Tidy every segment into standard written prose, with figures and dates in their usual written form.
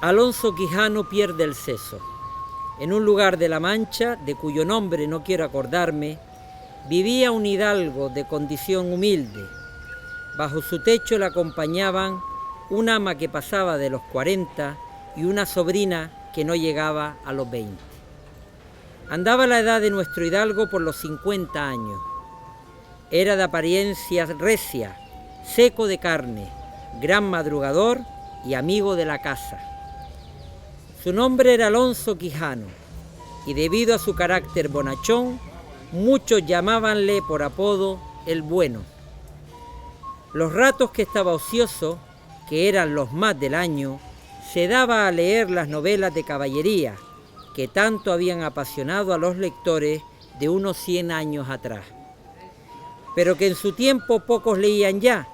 Alonso Quijano pierde el seso. En un lugar de La Mancha, de cuyo nombre no quiero acordarme, vivía un hidalgo de condición humilde. Bajo su techo le acompañaban un ama que pasaba de los 40 y una sobrina que no llegaba a los 20. Andaba la edad de nuestro hidalgo por los 50 años. Era de apariencia recia, seco de carne, gran madrugador y amigo de la casa. Su nombre era Alonso Quijano, y debido a su carácter bonachón, muchos llamábanle por apodo el Bueno. Los ratos que estaba ocioso, que eran los más del año, se daba a leer las novelas de caballería, que tanto habían apasionado a los lectores de unos 100 años atrás, pero que en su tiempo pocos leían ya,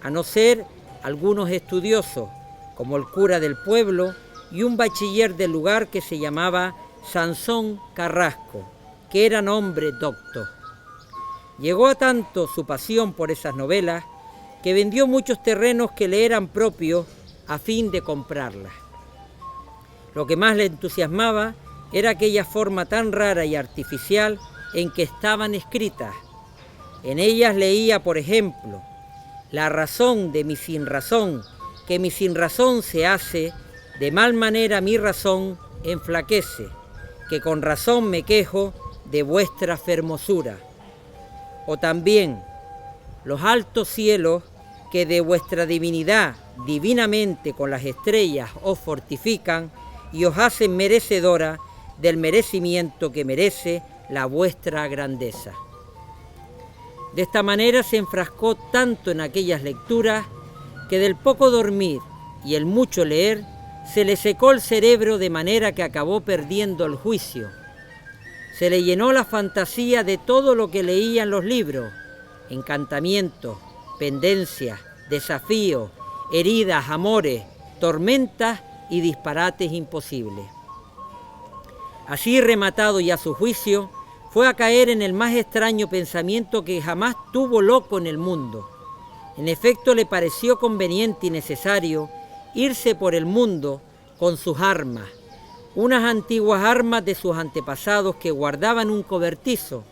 a no ser algunos estudiosos, como el cura del pueblo y un bachiller del lugar que se llamaba Sansón Carrasco, que era nombre docto. Llegó a tanto su pasión por esas novelas que vendió muchos terrenos que le eran propios a fin de comprarlas. Lo que más le entusiasmaba era aquella forma tan rara y artificial en que estaban escritas. En ellas leía, por ejemplo, la razón de mi sinrazón, que mi sinrazón se hace, de mal manera mi razón enflaquece, que con razón me quejo de vuestra fermosura. O también, los altos cielos que de vuestra divinidad divinamente con las estrellas os fortifican y os hacen merecedora del merecimiento que merece la vuestra grandeza. De esta manera se enfrascó tanto en aquellas lecturas que del poco dormir y el mucho leer se le secó el cerebro de manera que acabó perdiendo el juicio. Se le llenó la fantasía de todo lo que leía en los libros: encantamientos, pendencias, desafíos, heridas, amores, tormentas y disparates imposibles. Así, rematado ya su juicio, fue a caer en el más extraño pensamiento que jamás tuvo loco en el mundo. En efecto, le pareció conveniente y necesario irse por el mundo con sus armas, unas antiguas armas de sus antepasados que guardaban un cobertizo,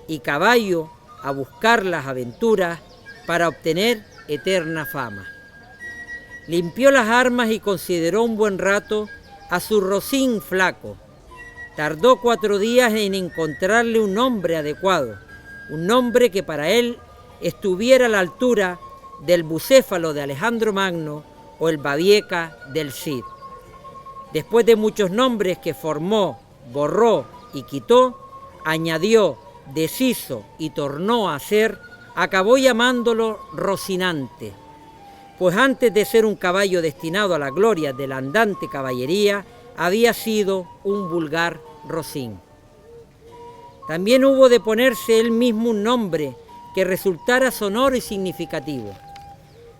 y caballo a buscar las aventuras para obtener eterna fama. Limpió las armas y consideró un buen rato a su Rocín flaco. Tardó 4 días en encontrarle un nombre adecuado, un nombre que para él estuviera a la altura del Bucéfalo de Alejandro Magno o el Babieca del Cid. Después de muchos nombres que formó, borró y quitó, añadió, deshizo y tornó a hacer, acabó llamándolo Rocinante, pues antes de ser un caballo destinado a la gloria de la andante caballería, había sido un vulgar rocín. También hubo de ponerse él mismo un nombre que resultara sonoro y significativo.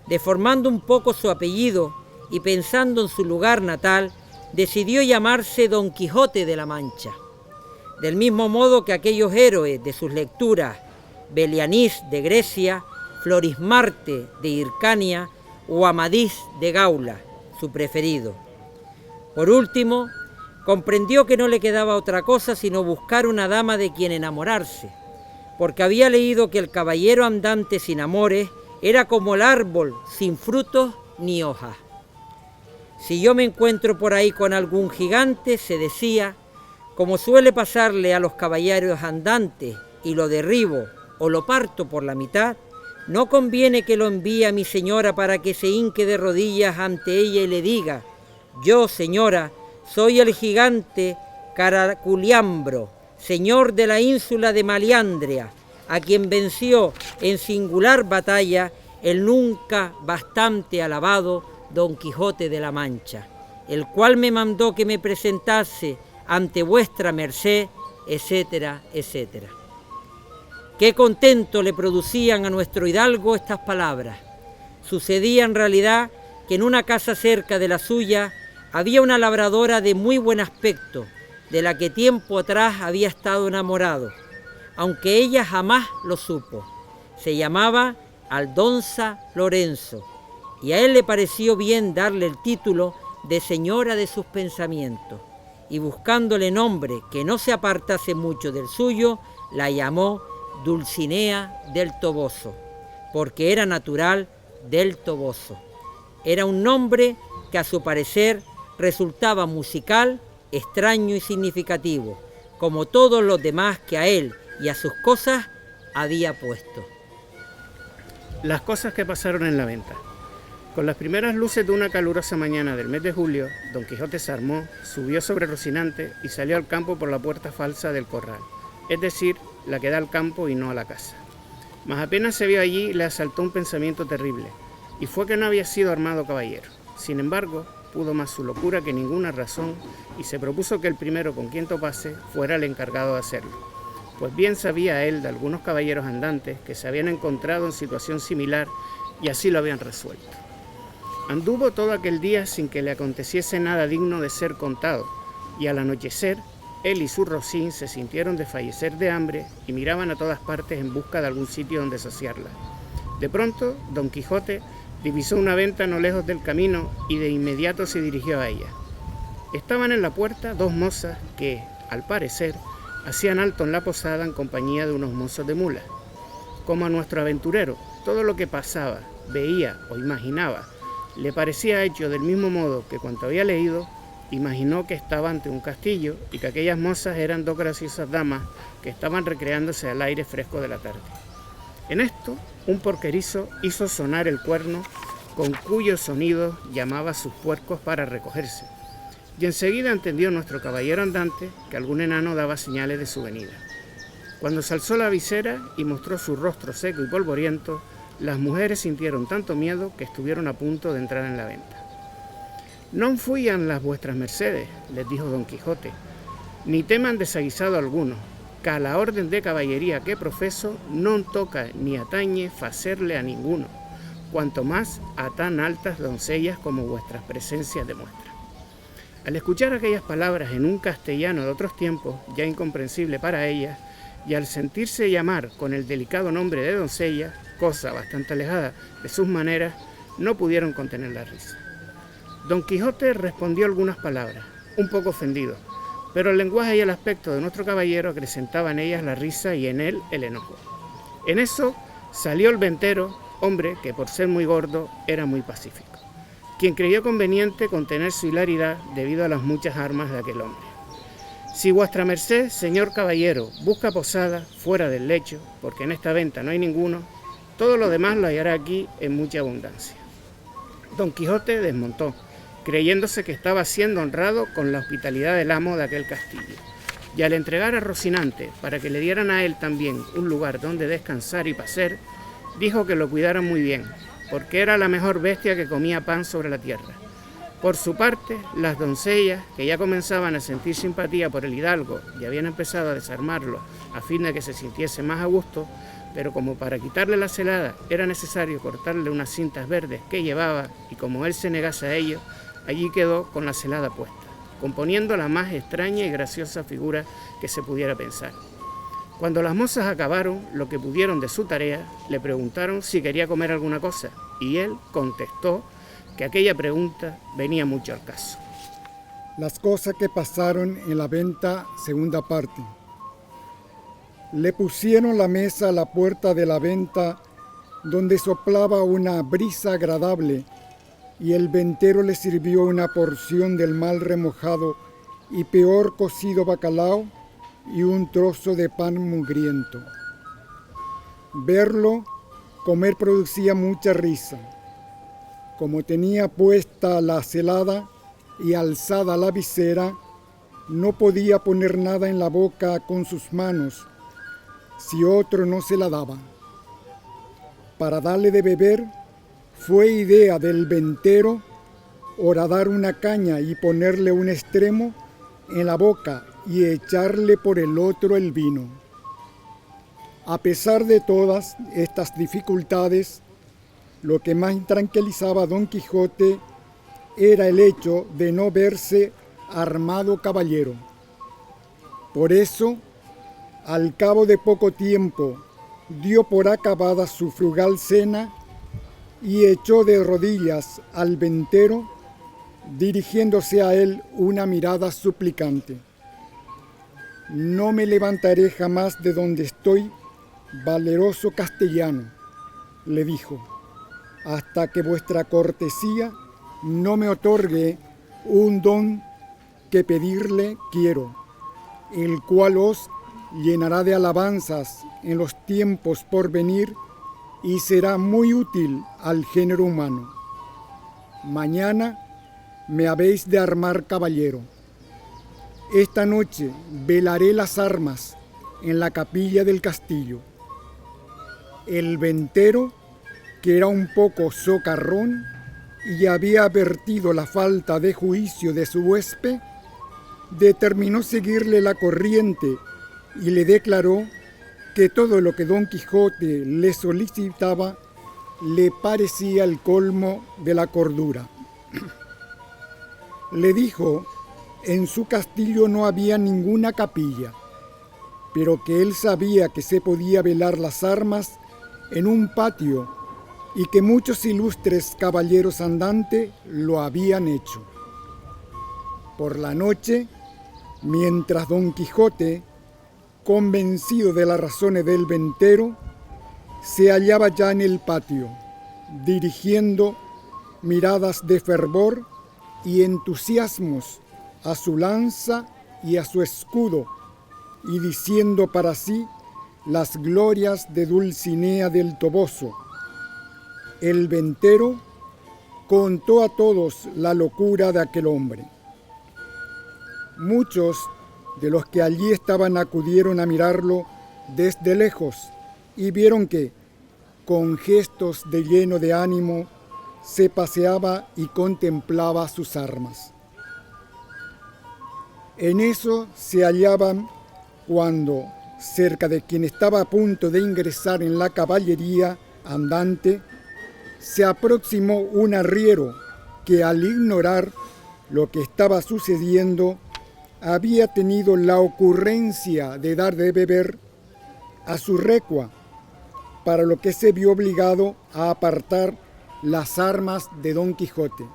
Deformando un poco su apellido y pensando en su lugar natal, decidió llamarse Don Quijote de la Mancha, del mismo modo que aquellos héroes de sus lecturas, Belianís de Grecia, Florismarte de Hircania o Amadís de Gaula, su preferido. Por último, comprendió que no le quedaba otra cosa sino buscar una dama de quien enamorarse, porque había leído que el caballero andante sin amores era como el árbol sin frutos ni hojas. Si yo me encuentro por ahí con algún gigante, se decía, como suele pasarle a los caballeros andantes, y lo derribo o lo parto por la mitad, no conviene que lo envíe a mi señora para que se hinque de rodillas ante ella y le diga: yo, señora, soy el gigante Caraculiambro, señor de la ínsula de Maliandria, a quien venció en singular batalla el nunca bastante alabado Don Quijote de la Mancha, el cual me mandó que me presentase ante vuestra merced, etcétera, etcétera. Qué contento le producían a nuestro hidalgo estas palabras. Sucedía en realidad que en una casa cerca de la suya había una labradora de muy buen aspecto, de la que tiempo atrás había estado enamorado, aunque ella jamás lo supo. Se llamaba Aldonza Lorenzo, y a él le pareció bien darle el título de señora de sus pensamientos, y buscándole nombre que no se apartase mucho del suyo, la llamó Dulcinea del Toboso, porque era natural del Toboso. Era un nombre que a su parecer resultaba musical, extraño y significativo, como todos los demás que a él y a sus cosas había puesto. Las cosas que pasaron en la venta. Con las primeras luces de una calurosa mañana del mes de julio, Don Quijote se armó, subió sobre Rocinante y salió al campo por la puerta falsa del corral, es decir, la que da al campo y no a la casa. Mas apenas se vio allí, le asaltó un pensamiento terrible, y fue que no había sido armado caballero. Sin embargo, pudo más su locura que ninguna razón, y se propuso que el primero con quien topase fuera el encargado de hacerlo, pues bien sabía él de algunos caballeros andantes que se habían encontrado en situación similar y así lo habían resuelto. Anduvo todo aquel día sin que le aconteciese nada digno de ser contado, y al anochecer, él y su Rocín se sintieron desfallecer de hambre y miraban a todas partes en busca de algún sitio donde saciarla. De pronto, Don Quijote divisó una venta no lejos del camino y de inmediato se dirigió a ella. Estaban en la puerta dos mozas que, al parecer, hacían alto en la posada en compañía de unos mozos de mula. Como a nuestro aventurero, todo lo que pasaba, veía o imaginaba le parecía hecho del mismo modo que cuanto había leído, imaginó que estaba ante un castillo y que aquellas mozas eran dos graciosas damas que estaban recreándose al aire fresco de la tarde. En esto, un porquerizo hizo sonar el cuerno con cuyo sonido llamaba a sus puercos para recogerse, y enseguida entendió nuestro caballero andante que algún enano daba señales de su venida. Cuando se alzó la visera y mostró su rostro seco y polvoriento, las mujeres sintieron tanto miedo que estuvieron a punto de entrar en la venta. «Non fuyan las vuestras mercedes», les dijo Don Quijote, «ni teman desaguisado alguno, que a la orden de caballería que profeso non toca ni atañe facerle a ninguno, cuanto más a tan altas doncellas como vuestras presencias demuestran». Al escuchar aquellas palabras en un castellano de otros tiempos, ya incomprensible para ellas, y al sentirse llamar con el delicado nombre de doncella, cosa bastante alejada de sus maneras, no pudieron contener la risa. Don Quijote respondió algunas palabras, un poco ofendido, pero el lenguaje y el aspecto de nuestro caballero acrecentaban en ellas la risa y en él el enojo. En eso salió el ventero, hombre que por ser muy gordo era muy pacífico, quien creyó conveniente contener su hilaridad debido a las muchas armas de aquel hombre. «Si vuestra merced, señor caballero, busca posada fuera del lecho, porque en esta venta no hay ninguno, todo lo demás lo hallará aquí en mucha abundancia». Don Quijote desmontó, creyéndose que estaba siendo honrado con la hospitalidad del amo de aquel castillo, y al entregar a Rocinante para que le dieran a él también un lugar donde descansar y pacer, dijo que lo cuidaran muy bien, porque era la mejor bestia que comía pan sobre la tierra. Por su parte, las doncellas, que ya comenzaban a sentir simpatía por el hidalgo y habían empezado a desarmarlo a fin de que se sintiese más a gusto, pero como para quitarle la celada era necesario cortarle unas cintas verdes que llevaba, y como él se negase a ello, allí quedó con la celada puesta, componiendo la más extraña y graciosa figura que se pudiera pensar. Cuando las mozas acabaron lo que pudieron de su tarea, le preguntaron si quería comer alguna cosa, y él contestó que aquella pregunta venía mucho al caso. Las cosas que pasaron en la venta, segunda parte. Le pusieron la mesa a la puerta de la venta, donde soplaba una brisa agradable, y el ventero le sirvió una porción del mal remojado y peor cocido bacalao y un trozo de pan mugriento. Verlo comer producía mucha risa. Como tenía puesta la celada y alzada la visera, no podía poner nada en la boca con sus manos, si otro no se la daba. Para darle de beber, fue idea del ventero horadar una caña y ponerle un extremo en la boca y echarle por el otro el vino. A pesar de todas estas dificultades, lo que más tranquilizaba a Don Quijote era el hecho de no verse armado caballero. Por eso, al cabo de poco tiempo, dio por acabada su frugal cena y echó de rodillas al ventero dirigiéndose a él una mirada suplicante. No me levantaré jamás de donde estoy, valeroso castellano, le dijo, hasta que vuestra cortesía no me otorgue un don que pedirle quiero, el cual os llenará de alabanzas en los tiempos por venir y será muy útil al género humano. Mañana me habéis de armar caballero. Esta noche velaré las armas en la capilla del castillo. El ventero, que era un poco socarrón y había advertido la falta de juicio de su huésped, determinó seguirle la corriente y le declaró que todo lo que Don Quijote le solicitaba le parecía el colmo de la cordura. Le dijo, en su castillo no había ninguna capilla, pero que él sabía que se podía velar las armas en un patio y que muchos ilustres caballeros andantes lo habían hecho. Por la noche, mientras Don Quijote, convencido de las razones del ventero, se hallaba ya en el patio, dirigiendo miradas de fervor y entusiasmos a su lanza y a su escudo, y diciendo para sí las glorias de Dulcinea del Toboso, el ventero contó a todos la locura de aquel hombre. Muchos de los que allí estaban acudieron a mirarlo desde lejos y vieron que, con gestos de lleno de ánimo, se paseaba y contemplaba sus armas. En eso se hallaban cuando, cerca de quien estaba a punto de ingresar en la caballería andante, se aproximó un arriero que, al ignorar lo que estaba sucediendo, había tenido la ocurrencia de dar de beber a su recua, para lo que se vio obligado a apartar las armas de Don Quijote.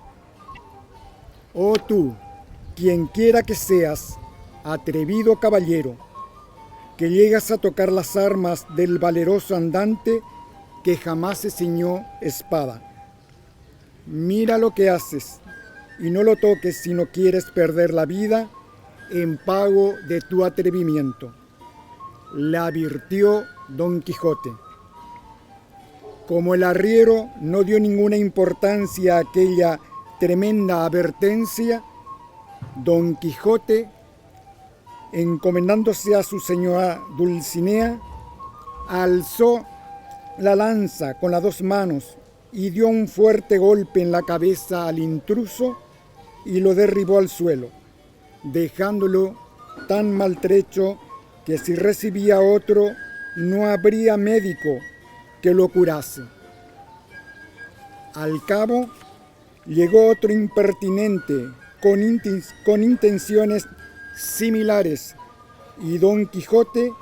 Oh tú, quien quiera que seas, atrevido caballero, que llegas a tocar las armas del valeroso andante que jamás se ciñó espada. Mira lo que haces, y no lo toques si no quieres perder la vida en pago de tu atrevimiento, le advirtió Don Quijote. Como el arriero no dio ninguna importancia a aquella tremenda advertencia, Don Quijote, encomendándose a su señora Dulcinea, alzó la lanza con las dos manos y dio un fuerte golpe en la cabeza al intruso y lo derribó al suelo, dejándolo tan maltrecho que si recibía otro no habría médico que lo curase. Al cabo llegó otro impertinente con intenciones similares y Don Quijote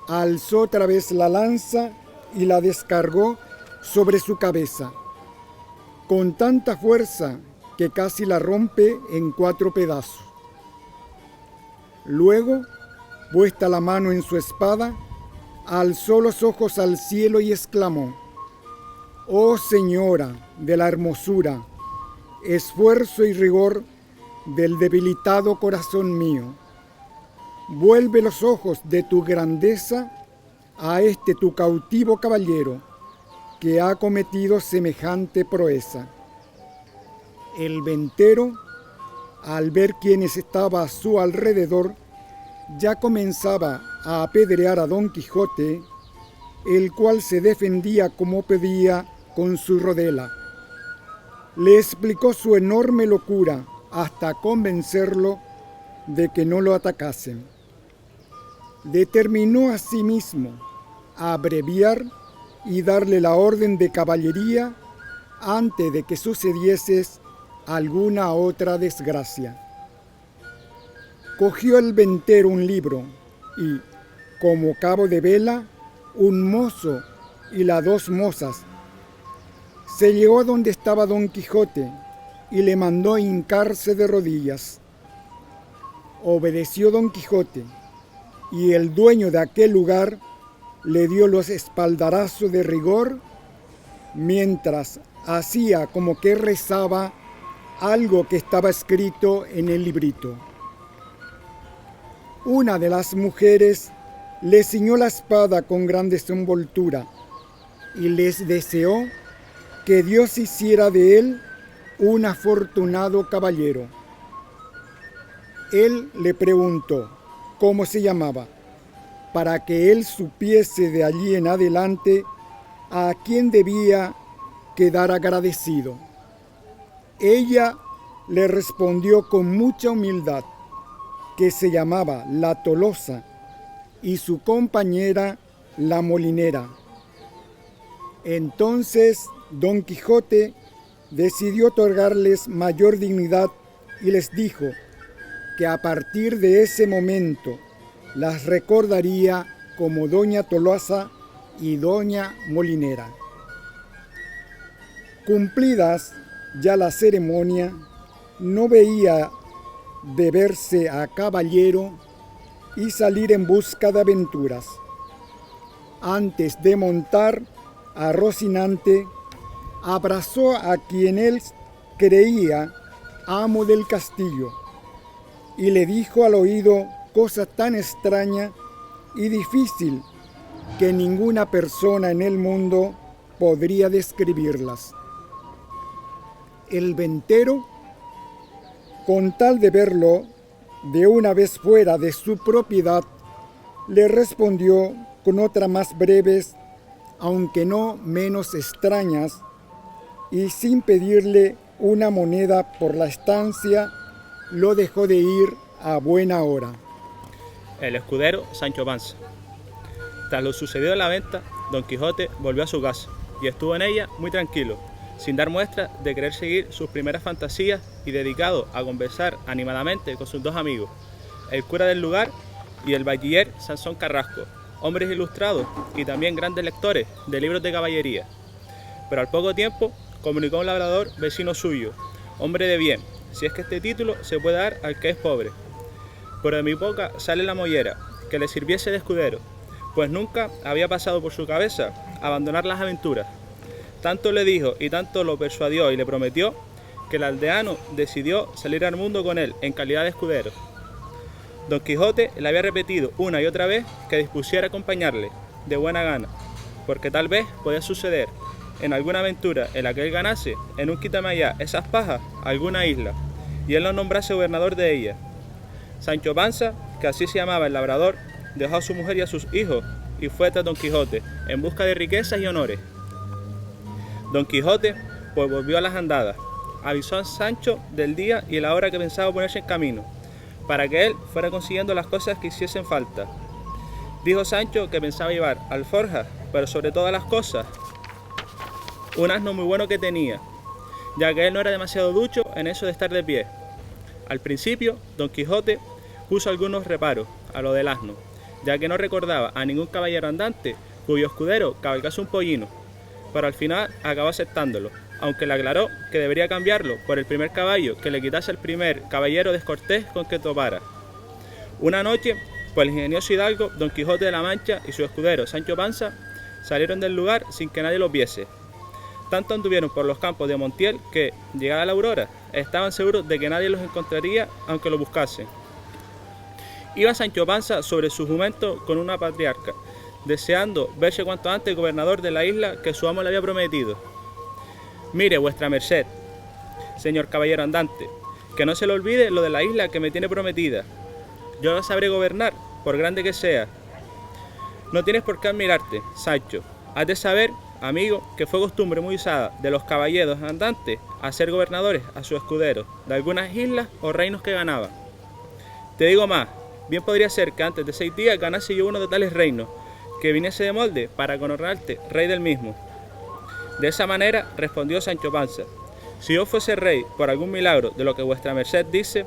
alzó otra vez la lanza y la descargó sobre su cabeza con tanta fuerza que casi la rompe en 4 pedazos. Luego, puesta la mano en su espada, alzó los ojos al cielo y exclamó: «Oh señora de la hermosura, esfuerzo y rigor del debilitado corazón mío, vuelve los ojos de tu grandeza a este tu cautivo caballero, que ha cometido semejante proeza». El ventero, al ver quienes estaba a su alrededor, ya comenzaba a apedrear a Don Quijote, el cual se defendía como podía con su rodela. Le explicó su enorme locura hasta convencerlo de que no lo atacasen. Determinó asimismo abreviar y darle la orden de caballería antes de que sucediese alguna otra desgracia. Cogió el ventero un libro y, como cabo de vela, un mozo y las 2 mozas. Se llegó a donde estaba Don Quijote y le mandó hincarse de rodillas. Obedeció Don Quijote, y el dueño de aquel lugar le dio los espaldarazos de rigor mientras hacía como que rezaba algo que estaba escrito en el librito. Una de las mujeres le ciñó la espada con gran desenvoltura y les deseó que Dios hiciera de él un afortunado caballero. Él le preguntó cómo se llamaba, para que él supiese de allí en adelante a quién debía quedar agradecido. Ella le respondió con mucha humildad que se llamaba la Tolosa y su compañera la Molinera. Entonces Don Quijote decidió otorgarles mayor dignidad y les dijo que a partir de ese momento las recordaría como Doña Tolosa y Doña Molinera. Cumplidas ya la ceremonia, no veía de verse a caballero y salir en busca de aventuras. Antes de montar a Rocinante, abrazó a quien él creía amo del castillo y le dijo al oído cosa tan extraña y difícil que ninguna persona en el mundo podría describirlas. El ventero, con tal de verlo de una vez fuera de su propiedad, le respondió con otras más breves, aunque no menos extrañas, y sin pedirle una moneda por la estancia, lo dejó de ir a buena hora. El escudero Sancho Panza. Tras lo sucedido en la venta, Don Quijote volvió a su casa y estuvo en ella muy tranquilo, sin dar muestras de querer seguir sus primeras fantasías y dedicado a conversar animadamente con sus dos amigos, el cura del lugar y el bachiller Sansón Carrasco, hombres ilustrados y también grandes lectores de libros de caballería. Pero al poco tiempo comunicó a un labrador vecino suyo, hombre de bien, si es que este título se puede dar al que es pobre. Pero de mi boca sale la mollera, que le sirviese de escudero, pues nunca había pasado por su cabeza abandonar las aventuras. Tanto le dijo y tanto lo persuadió y le prometió que el aldeano decidió salir al mundo con él en calidad de escudero. Don Quijote le había repetido una y otra vez que dispusiera acompañarle, de buena gana, porque tal vez podía suceder en alguna aventura en la que él ganase, en un quítame allá esas pajas, alguna isla, y él lo nombrase gobernador de ella. Sancho Panza, que así se llamaba el labrador, dejó a su mujer y a sus hijos y fue tras Don Quijote en busca de riquezas y honores. Don Quijote pues volvió a las andadas, avisó a Sancho del día y la hora que pensaba ponerse en camino, para que él fuera consiguiendo las cosas que hiciesen falta. Dijo Sancho que pensaba llevar alforjas, pero sobre todas las cosas, un asno muy bueno que tenía, ya que él no era demasiado ducho en eso de estar de pie. Al principio, Don Quijote puso algunos reparos a lo del asno, ya que no recordaba a ningún caballero andante cuyo escudero cabalgase un pollino, pero al final acabó aceptándolo, aunque le aclaró que debería cambiarlo por el primer caballo que le quitase el primer caballero descortés con que topara. Una noche, pues el ingenioso hidalgo Don Quijote de la Mancha y su escudero Sancho Panza salieron del lugar sin que nadie los viese. Tanto anduvieron por los campos de Montiel que, llegada la aurora, estaban seguros de que nadie los encontraría aunque lo buscasen. Iba Sancho Panza sobre su jumento con una patriarca, deseando verse cuanto antes gobernador de la isla que su amo le había prometido. Mire vuestra merced, señor caballero andante, que no se le olvide lo de la isla que me tiene prometida. Yo la sabré gobernar, por grande que sea. No tienes por qué admirarte, Sancho. Has de saber, amigo, que fue costumbre muy usada de los caballeros andantes hacer gobernadores a sus escuderos de algunas islas o reinos que ganaban. Te digo más, bien podría ser que antes de 6 días ganase yo uno de tales reinos, que viniese de molde para coronarte rey del mismo. De esa manera respondió Sancho Panza: si yo fuese rey por algún milagro de lo que vuestra merced dice,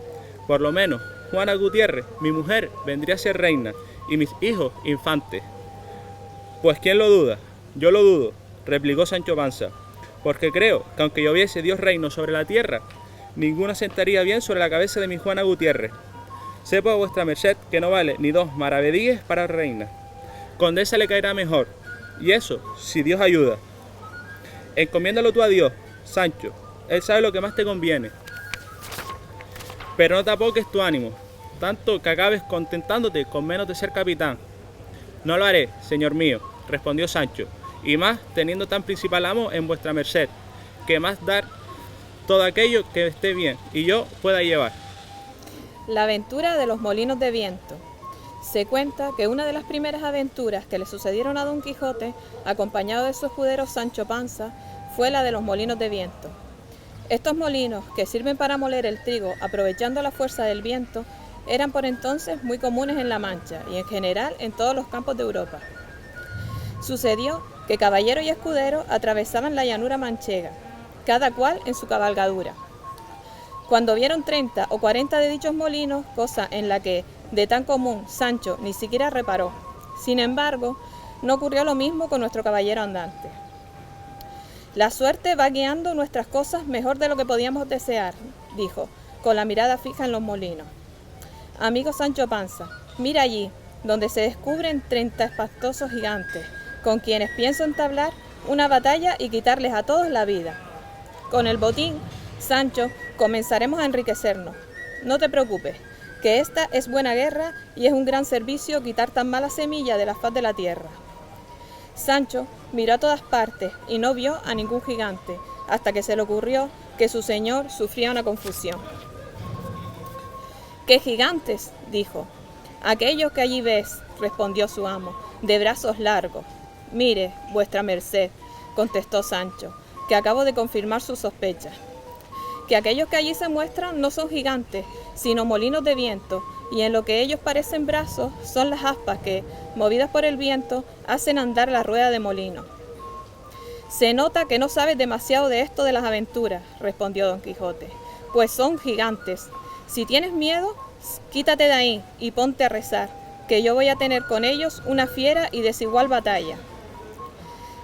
por lo menos Juana Gutiérrez, mi mujer, vendría a ser reina y mis hijos infantes. Pues ¿quién lo duda? Yo lo dudo, replicó Sancho Panza, porque creo que aunque lloviese Dios reino sobre la tierra, ninguna sentaría bien sobre la cabeza de mi Juana Gutiérrez. Sepa vuestra merced que no vale ni 2 maravedíes para reina. Condesa le caerá mejor, y eso, si Dios ayuda. Encomiéndalo tú a Dios, Sancho, Él sabe lo que más te conviene. Pero no te apoques tu ánimo, tanto que acabes contentándote con menos de ser capitán. No lo haré, señor mío, respondió Sancho, y más teniendo tan principal amo en vuestra merced, que más dar todo aquello que esté bien y yo pueda llevar. La aventura de los molinos de viento. Se cuenta que una de las primeras aventuras que le sucedieron a Don Quijote, acompañado de su escudero Sancho Panza, fue la de los molinos de viento. Estos molinos, que sirven para moler el trigo aprovechando la fuerza del viento, eran por entonces muy comunes en La Mancha y en general en todos los campos de Europa. Sucedió que caballero y escudero atravesaban la llanura manchega, cada cual en su cabalgadura. Cuando vieron 30 o 40 de dichos molinos, cosa en la que, de tan común, Sancho ni siquiera reparó. Sin embargo, no ocurrió lo mismo con nuestro caballero andante. La suerte va guiando nuestras cosas mejor de lo que podíamos desear, dijo, con la mirada fija en los molinos. Amigo Sancho Panza, mira allí, donde se descubren 30 espantosos gigantes, con quienes pienso entablar una batalla y quitarles a todos la vida. Con el botín, Sancho, comenzaremos a enriquecernos. No te preocupes, que esta es buena guerra y es un gran servicio quitar tan mala semilla de la faz de la tierra. Sancho miró a todas partes y no vio a ningún gigante, hasta que se le ocurrió que su señor sufría una confusión. ¿Qué gigantes?, dijo. Aquellos que allí ves, respondió su amo, de brazos largos. Mire, vuestra merced, contestó Sancho, que acabo de confirmar sus sospechas. Que aquellos que allí se muestran no son gigantes, sino molinos de viento, y en lo que ellos parecen brazos son las aspas que, movidas por el viento, hacen andar la rueda de molino. Se nota que no sabes demasiado de esto de las aventuras, respondió Don Quijote, pues son gigantes. Si tienes miedo, quítate de ahí y ponte a rezar, que yo voy a tener con ellos una fiera y desigual batalla.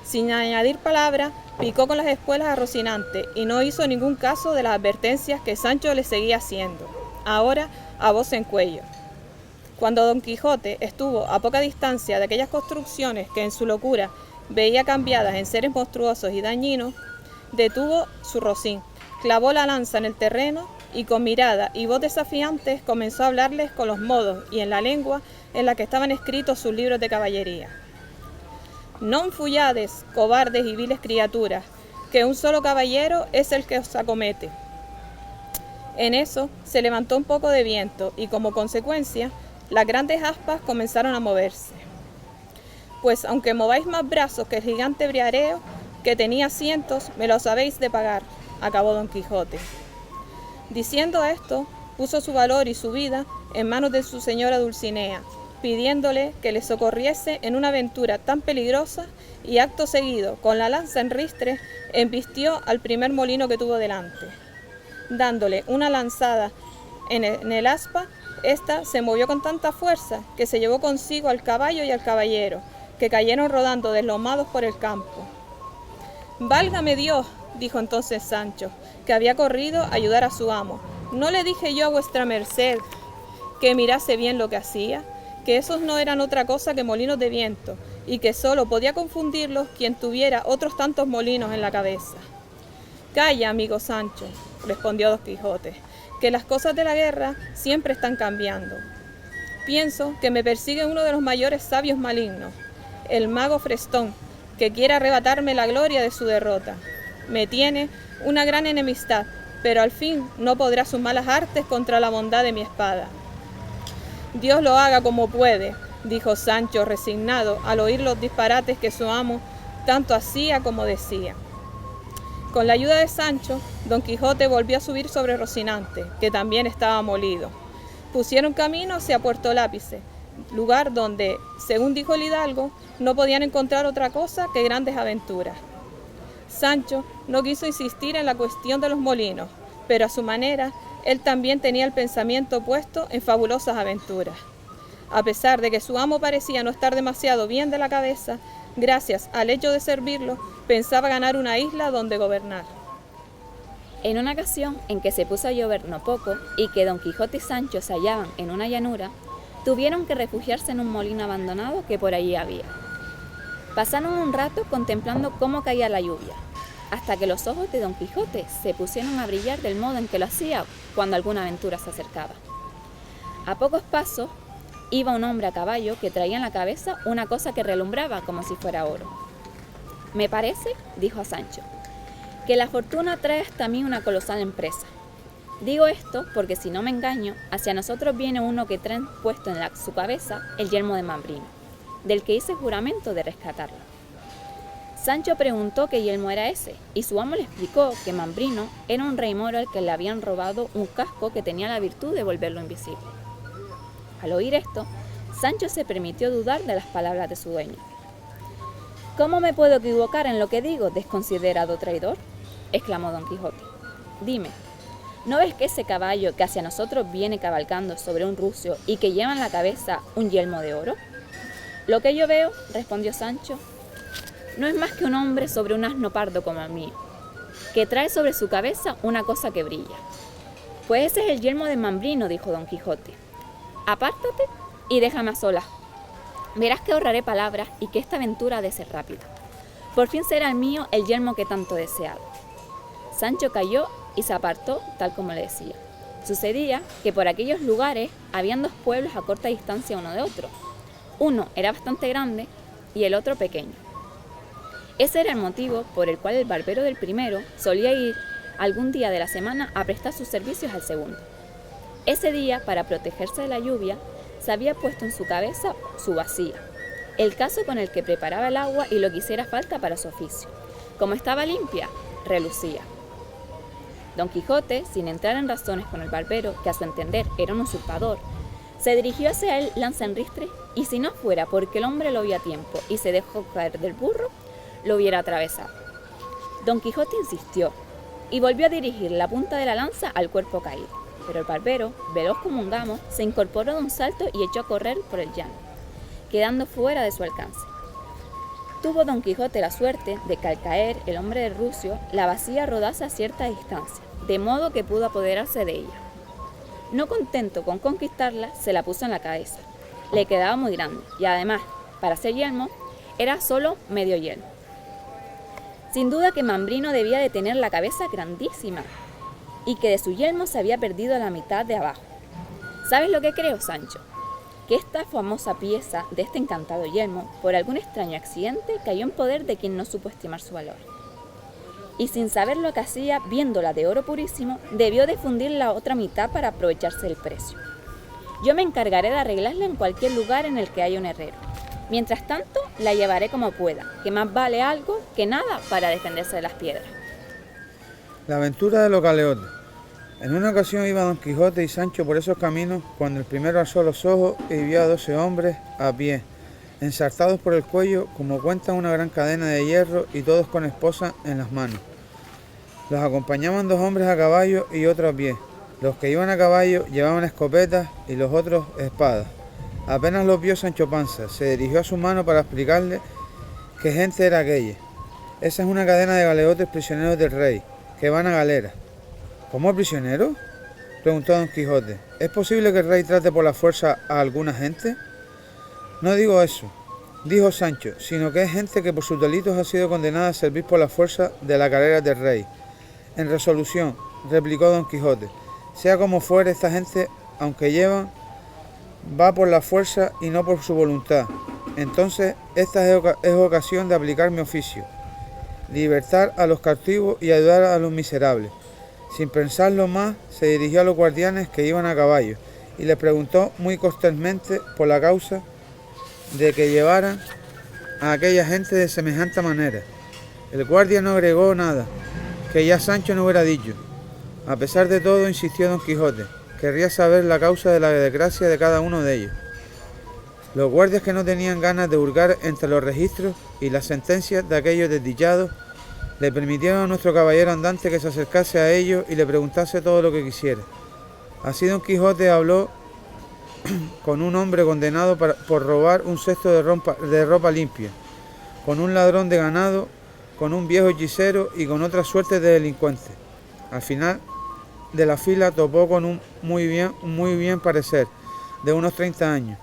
Sin añadir palabra, picó con las espuelas a Rocinante y no hizo ningún caso de las advertencias que Sancho le seguía haciendo, ahora a voz en cuello. Cuando Don Quijote estuvo a poca distancia de aquellas construcciones que en su locura veía cambiadas en seres monstruosos y dañinos, detuvo su rocín, clavó la lanza en el terreno y con mirada y voz desafiantes comenzó a hablarles con los modos y en la lengua en la que estaban escritos sus libros de caballería. Non fullades, cobardes y viles criaturas, que un solo caballero es el que os acomete. En eso se levantó un poco de viento y como consecuencia las grandes aspas comenzaron a moverse. Pues aunque mováis más brazos que el gigante Briareo, que tenía cientos, me los habéis de pagar, acabó Don Quijote. Diciendo esto, puso su valor y su vida en manos de su señora Dulcinea, pidiéndole que le socorriese en una aventura tan peligrosa y acto seguido, con la lanza en ristre, embistió al primer molino que tuvo delante. Dándole una lanzada en el aspa, ésta se movió con tanta fuerza que se llevó consigo al caballo y al caballero, que cayeron rodando deslomados por el campo. «Válgame Dios», dijo entonces Sancho, que había corrido a ayudar a su amo, «¿no le dije yo a vuestra merced que mirase bien lo que hacía? Que esos no eran otra cosa que molinos de viento, y que solo podía confundirlos quien tuviera otros tantos molinos en la cabeza». «Calla, amigo Sancho», respondió Don Quijote, «que las cosas de la guerra siempre están cambiando. Pienso que me persigue uno de los mayores sabios malignos, el mago Frestón, que quiere arrebatarme la gloria de su derrota. Me tiene una gran enemistad, pero al fin no podrá sus malas artes contra la bondad de mi espada». «Dios lo haga como puede», dijo Sancho resignado al oír los disparates que su amo tanto hacía como decía. Con la ayuda de Sancho, Don Quijote volvió a subir sobre Rocinante, que también estaba molido. Pusieron camino hacia Puerto Lápice, lugar donde, según dijo el hidalgo, no podían encontrar otra cosa que grandes aventuras. Sancho no quiso insistir en la cuestión de los molinos, pero a su manera, él también tenía el pensamiento puesto en fabulosas aventuras. A pesar de que su amo parecía no estar demasiado bien de la cabeza, gracias al hecho de servirlo, pensaba ganar una isla donde gobernar. En una ocasión en que se puso a llover no poco y que Don Quijote y Sancho se hallaban en una llanura, tuvieron que refugiarse en un molino abandonado que por allí había. Pasaron un rato contemplando cómo caía la lluvia, hasta que los ojos de Don Quijote se pusieron a brillar del modo en que lo hacía cuando alguna aventura se acercaba. A pocos pasos iba un hombre a caballo que traía en la cabeza una cosa que relumbraba como si fuera oro. «Me parece», dijo a Sancho, «que la fortuna trae hasta mí una colosal empresa. Digo esto porque, si no me engaño, hacia nosotros viene uno que trae puesto en su cabeza el yelmo de Mambrino, del que hice juramento de rescatarlo». Sancho preguntó qué yelmo era ese, y su amo le explicó que Mambrino era un rey moro al que le habían robado un casco que tenía la virtud de volverlo invisible. Al oír esto, Sancho se permitió dudar de las palabras de su dueño. «¿Cómo me puedo equivocar en lo que digo, desconsiderado traidor?», exclamó Don Quijote. «Dime, ¿no ves que ese caballo que hacia nosotros viene cabalgando sobre un rucio y que lleva en la cabeza un yelmo de oro?» «Lo que yo veo», respondió Sancho, «no es más que un hombre sobre un asno pardo como el mío, que trae sobre su cabeza una cosa que brilla». «Pues ese es el yelmo de Mambrino», dijo Don Quijote. «Apártate y déjame a solas. Verás que ahorraré palabras y que esta aventura ha de ser rápida. Por fin será el mío el yelmo que tanto deseaba». Sancho calló y se apartó tal como le decía. Sucedía que por aquellos lugares habían dos pueblos a corta distancia uno de otro. Uno era bastante grande y el otro pequeño. Ese era el motivo por el cual el barbero del primero solía ir algún día de la semana a prestar sus servicios al segundo. Ese día, para protegerse de la lluvia, se había puesto en su cabeza su bacía, el caso con el que preparaba el agua y lo que hiciera falta para su oficio. Como estaba limpia, relucía. Don Quijote, sin entrar en razones con el barbero, que a su entender era un usurpador, se dirigió hacia él lanza en ristre, y si no fuera porque el hombre lo vio a tiempo y se dejó caer del burro, lo hubiera atravesado. Don Quijote insistió, y volvió a dirigir la punta de la lanza al cuerpo caído. Pero el barbero, veloz como un gamo, se incorporó de un salto y echó a correr por el llano, quedando fuera de su alcance. Tuvo Don Quijote la suerte de que al caer el hombre del rucio, la bacía rodase a cierta distancia, de modo que pudo apoderarse de ella. No contento con conquistarla, se la puso en la cabeza. Le quedaba muy grande, y además, para ser yelmo, era solo medio yelmo. Sin duda que Mambrino debía de tener la cabeza grandísima, y que de su yelmo se había perdido la mitad de abajo. ¿Sabes lo que creo, Sancho? Que esta famosa pieza de este encantado yelmo, por algún extraño accidente, cayó en poder de quien no supo estimar su valor. Y sin saber lo que hacía, viéndola de oro purísimo, debió de fundir la otra mitad para aprovecharse del precio. Yo me encargaré de arreglarla en cualquier lugar en el que haya un herrero. Mientras tanto, la llevaré como pueda, que más vale algo que nada para defenderse de las piedras. La aventura de los galeotes. En una ocasión iba Don Quijote y Sancho por esos caminos cuando el primero alzó los ojos y vio a 12 hombres a pie, ensartados por el cuello como cuenta una gran cadena de hierro y todos con esposas en las manos. Los acompañaban 2 hombres a caballo y otro a pie. Los que iban a caballo llevaban escopetas y los otros espadas. Apenas los vio Sancho Panza, se dirigió a su mano para explicarle qué gente era aquella. Esa es una cadena de galeotes prisioneros del rey, que van a galera. ¿Cómo prisioneros?, preguntó Don Quijote. ¿Es posible que el rey trate por la fuerza a alguna gente? No digo eso, dijo Sancho, sino que es gente que por sus delitos ha sido condenada a servir por la fuerza de la galera del rey. En resolución, replicó Don Quijote, sea como fuere esta gente, aunque llevan, va por la fuerza y no por su voluntad. Entonces, esta es ocasión de aplicar mi oficio, libertar a los cautivos y ayudar a los miserables. Sin pensarlo más, se dirigió a los guardianes que iban a caballo y les preguntó muy cortésmente por la causa de que llevaran a aquella gente de semejante manera. El guardia no agregó nada, que ya Sancho no hubiera dicho. A pesar de todo, insistió Don Quijote, querría saber la causa de la desgracia de cada uno de ellos. Los guardias, que no tenían ganas de hurgar entre los registros y las sentencias de aquellos desdichados, le permitieron a nuestro caballero andante que se acercase a ellos y le preguntase todo lo que quisiera. Así Don Quijote habló con un hombre condenado por robar un cesto de ropa limpia, con un ladrón de ganado, con un viejo hechicero y con otras suertes de delincuentes. Al final de la fila topó con un muy bien parecer, de unos 30 años.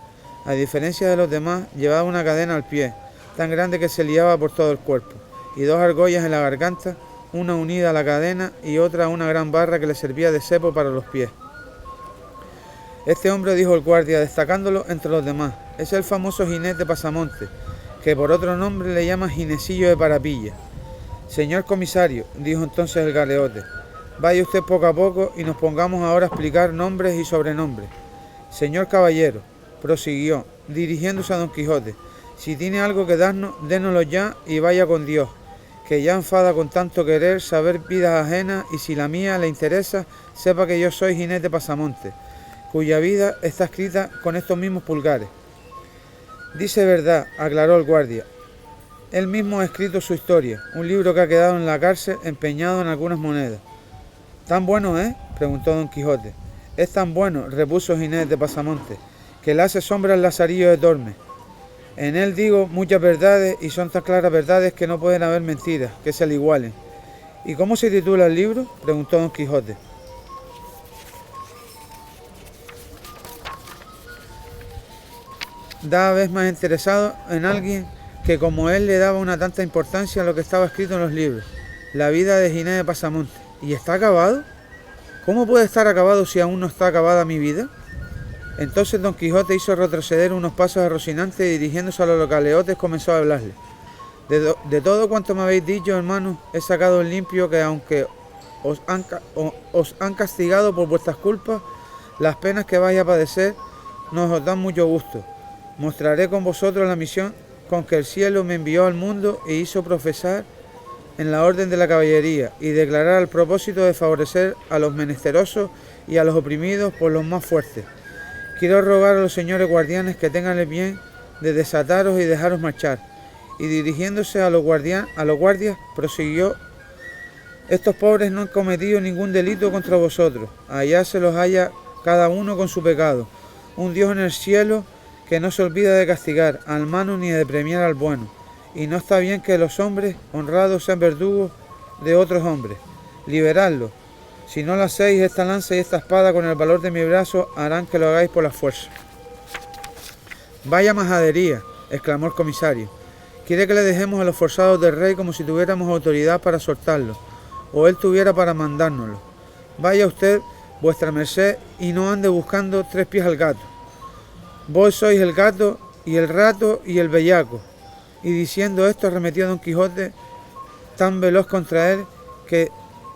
A diferencia de los demás, llevaba una cadena al pie, tan grande que se liaba por todo el cuerpo, y 2 argollas en la garganta, una unida a la cadena y otra a una gran barra que le servía de cepo para los pies. Este hombre, dijo el guardia, destacándolo entre los demás, es el famoso jinete Pasamonte, que por otro nombre le llama Ginecillo de Parapilla. Señor comisario, dijo entonces el galeote, vaya usted poco a poco y nos pongamos ahora a explicar nombres y sobrenombres. Señor caballero, prosiguió, dirigiéndose a Don Quijote, si tiene algo que darnos, dénoslo ya y vaya con Dios, que ya enfada con tanto querer saber vidas ajenas, y si la mía le interesa, sepa que yo soy jinete Pasamonte, cuya vida está escrita con estos mismos pulgares. Dice verdad, aclaró el guardia. Él mismo ha escrito su historia, un libro que ha quedado en la cárcel empeñado en algunas monedas. ¿Tan bueno es?, preguntó Don Quijote. Es tan bueno, repuso jinete Pasamonte, que le hace sombra al lazarillo de Tormes. En él digo muchas verdades, y son tan claras verdades que no pueden haber mentiras que se le igualen. ¿Y cómo se titula el libro?, preguntó Don Quijote. Cada vez más interesado en alguien que como él le daba una tanta importancia a lo que estaba escrito en los libros. La vida de Ginés Pasamonte. ¿Y está acabado? ¿Cómo puede estar acabado si aún no está acabada mi vida? Entonces Don Quijote hizo retroceder unos pasos a Rocinante y dirigiéndose a los galeotes comenzó a hablarle. De todo cuanto me habéis dicho, hermanos, he sacado en limpio que aunque os han castigado por vuestras culpas, las penas que vais a padecer nos os dan mucho gusto. Mostraré con vosotros la misión con que el cielo me envió al mundo e hizo profesar en la orden de la caballería y declarar el propósito de favorecer a los menesterosos y a los oprimidos por los más fuertes. Quiero rogar a los señores guardianes que tengan el bien de desataros y dejaros marchar. Y dirigiéndose a los guardias, prosiguió: estos pobres no han cometido ningún delito contra vosotros. Allá se los halla cada uno con su pecado. Un Dios en el cielo que no se olvida de castigar al malo ni de premiar al bueno. Y no está bien que los hombres honrados sean verdugos de otros hombres. Liberadlos. Si no lo hacéis, esta lanza y esta espada con el valor de mi brazo harán que lo hagáis por la fuerza. Vaya majadería, exclamó el comisario. Quiere que le dejemos a los forzados del rey como si tuviéramos autoridad para soltarlos, o él tuviera para mandárnoslo. Vaya usted, vuestra merced, y no ande buscando 3 pies al gato. Vos sois el gato y el rato y el bellaco. Y diciendo esto arremetió a Don Quijote tan veloz contra él que,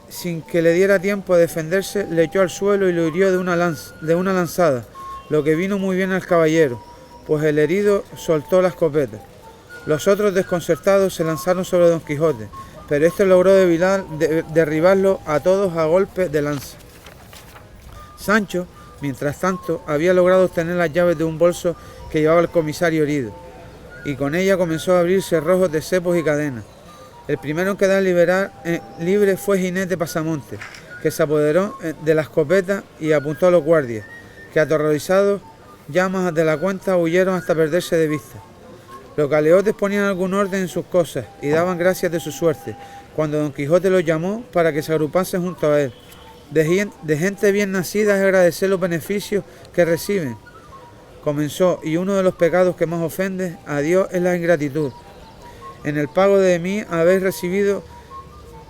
sin que le diera tiempo a defenderse, le echó al suelo y lo hirió de una lanzada, lo que vino muy bien al caballero, pues el herido soltó la escopeta. Los otros desconcertados se lanzaron sobre Don Quijote, pero éste logró derribarlo a todos a golpe de lanza. Sancho, mientras tanto, había logrado obtener las llaves de un bolso que llevaba el comisario herido, y con ella comenzó a abrir cerrojos de cepos y cadenas. El primero en quedar libre fue Jinete Pasamonte, que se apoderó de la escopeta y apuntó a los guardias, que aterrorizados ya más de la cuenta huyeron hasta perderse de vista. Los galeotes ponían algún orden en sus cosas y daban gracias de su suerte, cuando Don Quijote los llamó para que se agrupasen junto a él. De gente bien nacida es agradecer los beneficios que reciben. Comenzó: y uno de los pecados que más ofende a Dios es la ingratitud. En el pago de mí habéis recibido,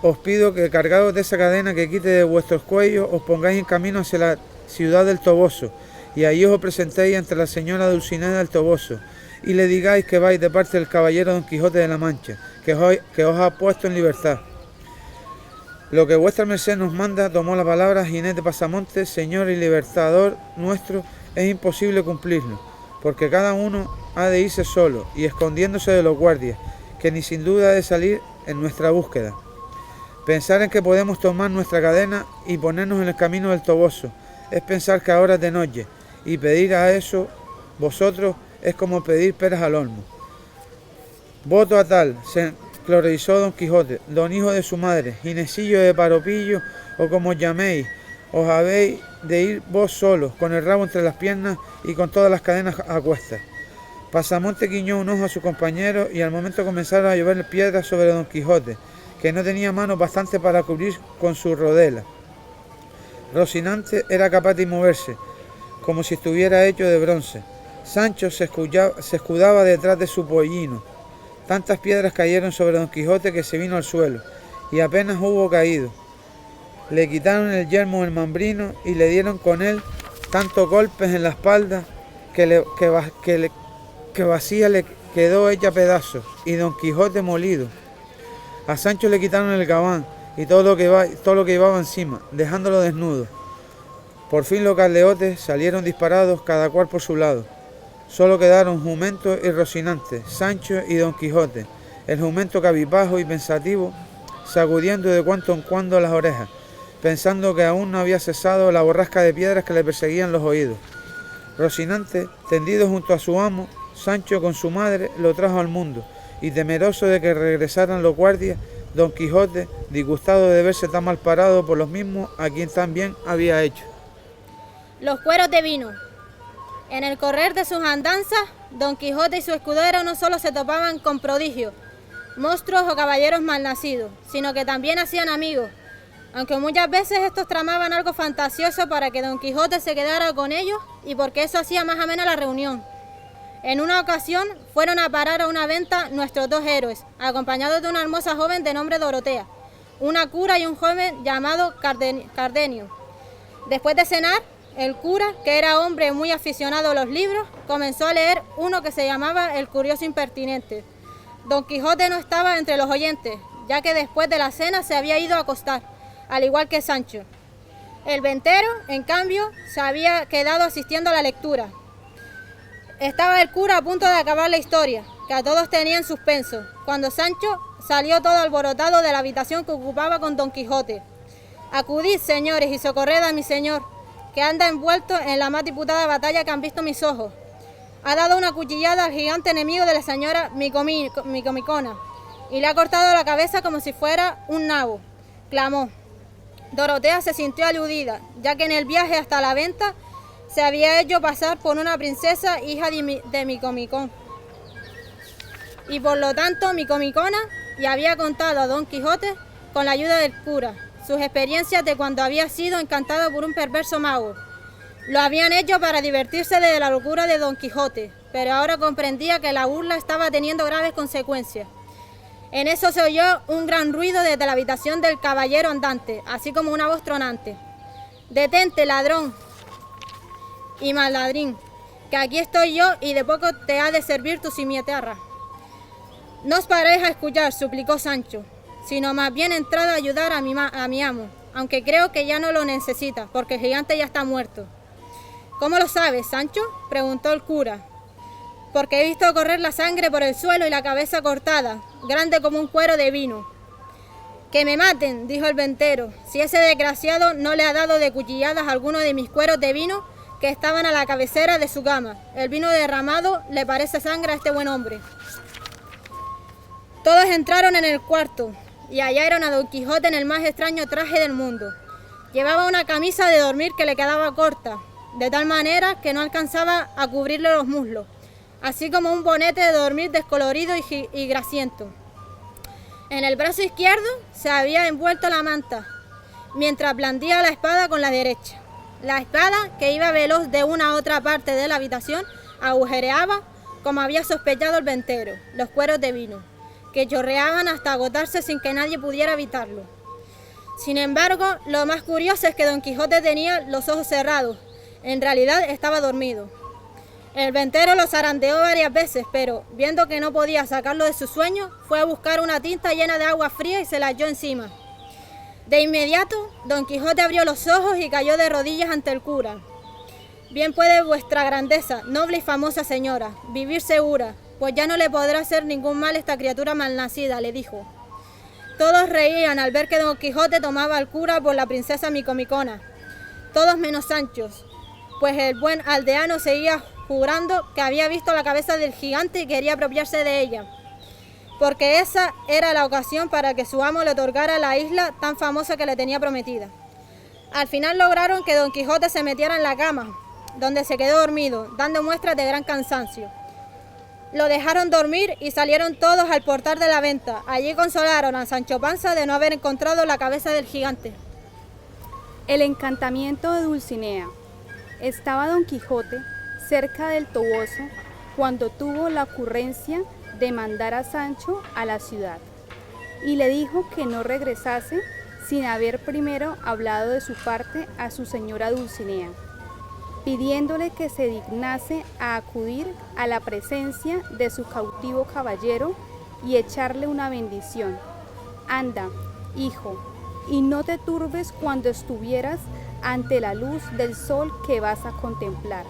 os pido que, cargados de esa cadena que quite de vuestros cuellos, os pongáis en camino hacia la ciudad del Toboso, y allí os presentéis ante la señora Dulcinea del Toboso, y le digáis que vais de parte del caballero Don Quijote de la Mancha, que os ha puesto en libertad. Lo que vuestra merced nos manda, tomó la palabra Jinete Pasamonte, señor y libertador nuestro, es imposible cumplirlo, porque cada uno ha de irse solo y escondiéndose de los guardias, que ni sin duda ha de salir en nuestra búsqueda. Pensar en que podemos tomar nuestra cadena y ponernos en el camino del Toboso es pensar que ahora es de noche, y pedir a eso vosotros es como pedir peras al olmo. Voto a tal, se colorizó Don Quijote, don hijo de su madre, Ginecillo de Paropillo, o como os llaméis, os habéis de ir vos solos, con el rabo entre las piernas y con todas las cadenas a cuestas. Pasamonte guiñó un ojo a su compañero y al momento comenzaron a llover piedras sobre Don Quijote, que no tenía manos bastante para cubrir con su rodela. Rocinante era capaz de moverse, como si estuviera hecho de bronce. Sancho se escudaba detrás de su pollino. Tantas piedras cayeron sobre Don Quijote que se vino al suelo, y apenas hubo caído. Le quitaron el yelmo del mambrino y le dieron con él tantos golpes en la espalda que vacía le quedó hecha pedazos, y Don Quijote molido. A Sancho le quitaron el gabán y todo lo que llevaba encima, dejándolo desnudo. Por fin los galeotes salieron disparados, cada cual por su lado. Solo quedaron Jumento y Rocinante, Sancho y Don Quijote, el jumento cabizbajo y pensativo, sacudiendo de cuando en cuando las orejas, pensando que aún no había cesado la borrasca de piedras que le perseguían los oídos. Rocinante, tendido junto a su amo, Sancho con su madre lo trajo al mundo, y temeroso de que regresaran los guardias, Don Quijote, disgustado de verse tan mal parado por los mismos a quien tan bien había hecho. Los cueros de vino. En el correr de sus andanzas, Don Quijote y su escudero no solo se topaban con prodigios, monstruos o caballeros malnacidos, sino que también hacían amigos, aunque muchas veces estos tramaban algo fantasioso para que Don Quijote se quedara con ellos y porque eso hacía más amena la reunión. En una ocasión fueron a parar a una venta nuestros dos héroes, acompañados de una hermosa joven de nombre Dorotea, una cura y un joven llamado Cardenio. Después de cenar, el cura, que era hombre muy aficionado a los libros, comenzó a leer uno que se llamaba El curioso impertinente. Don Quijote no estaba entre los oyentes, ya que después de la cena se había ido a acostar, al igual que Sancho. El ventero, en cambio, se había quedado asistiendo a la lectura. Estaba el cura a punto de acabar la historia, que a todos tenía en suspenso, cuando Sancho salió todo alborotado de la habitación que ocupaba con Don Quijote. «Acudid, señores, y socorred a mi señor, que anda envuelto en la más disputada batalla que han visto mis ojos. Ha dado una cuchillada al gigante enemigo de la señora Micomicona, y le ha cortado la cabeza como si fuera un nabo», clamó. Dorotea se sintió aludida, ya que en el viaje hasta la venta se había hecho pasar por una princesa hija de Micomicón, y por lo tanto Micomicona, y había contado a Don Quijote, con la ayuda del cura, sus experiencias de cuando había sido encantado por un perverso mago. Lo habían hecho para divertirse de la locura de Don Quijote, pero ahora comprendía que la burla estaba teniendo graves consecuencias. En eso se oyó un gran ruido desde la habitación del caballero andante, así como una voz tronante. «Detente, ladrón y maladrín, que aquí estoy yo y de poco te ha de servir tu cimitarra». «No os paréis a escuchar», suplicó Sancho, «sino más bien entrad a ayudar a mi amo, aunque creo que ya no lo necesita, porque el gigante ya está muerto». «¿Cómo lo sabes, Sancho?», preguntó el cura. «Porque he visto correr la sangre por el suelo y la cabeza cortada, grande como un cuero de vino». «Que me maten», dijo el ventero, «si ese desgraciado no le ha dado de cuchilladas a alguno de mis cueros de vino que estaban a la cabecera de su cama. El vino derramado le parece sangre a este buen hombre». Todos entraron en el cuarto y hallaron a Don Quijote en el más extraño traje del mundo. Llevaba una camisa de dormir que le quedaba corta, de tal manera que no alcanzaba a cubrirle los muslos, así como un bonete de dormir descolorido y grasiento. En el brazo izquierdo se había envuelto la manta, mientras blandía la espada con la derecha. La espada, que iba veloz de una a otra parte de la habitación, agujereaba, como había sospechado el ventero, los cueros de vino, que chorreaban hasta agotarse sin que nadie pudiera evitarlo. Sin embargo, lo más curioso es que Don Quijote tenía los ojos cerrados. En realidad estaba dormido. El ventero lo zarandeó varias veces, pero, viendo que no podía sacarlo de su sueño, fue a buscar una tinta llena de agua fría y se la echó encima. De inmediato, Don Quijote abrió los ojos y cayó de rodillas ante el cura. «Bien puede vuestra grandeza, noble y famosa señora, vivir segura, pues ya no le podrá hacer ningún mal esta criatura malnacida», le dijo. Todos reían al ver que Don Quijote tomaba al cura por la princesa Micomicona, todos menos Sancho, pues el buen aldeano seguía jurando que había visto la cabeza del gigante y quería apropiarse de ella, porque esa era la ocasión para que su amo le otorgara la isla tan famosa que le tenía prometida. Al final lograron que Don Quijote se metiera en la cama, donde se quedó dormido, dando muestras de gran cansancio. Lo dejaron dormir y salieron todos al portal de la venta. Allí consolaron a Sancho Panza de no haber encontrado la cabeza del gigante. El encantamiento de Dulcinea. Estaba Don Quijote cerca del Toboso cuando tuvo la ocurrencia de mandar a Sancho a la ciudad y le dijo que no regresase sin haber primero hablado de su parte a su señora Dulcinea, pidiéndole que se dignase a acudir a la presencia de su cautivo caballero y echarle una bendición. Anda, hijo, y no te turbes cuando estuvieras ante la luz del sol que vas a contemplar.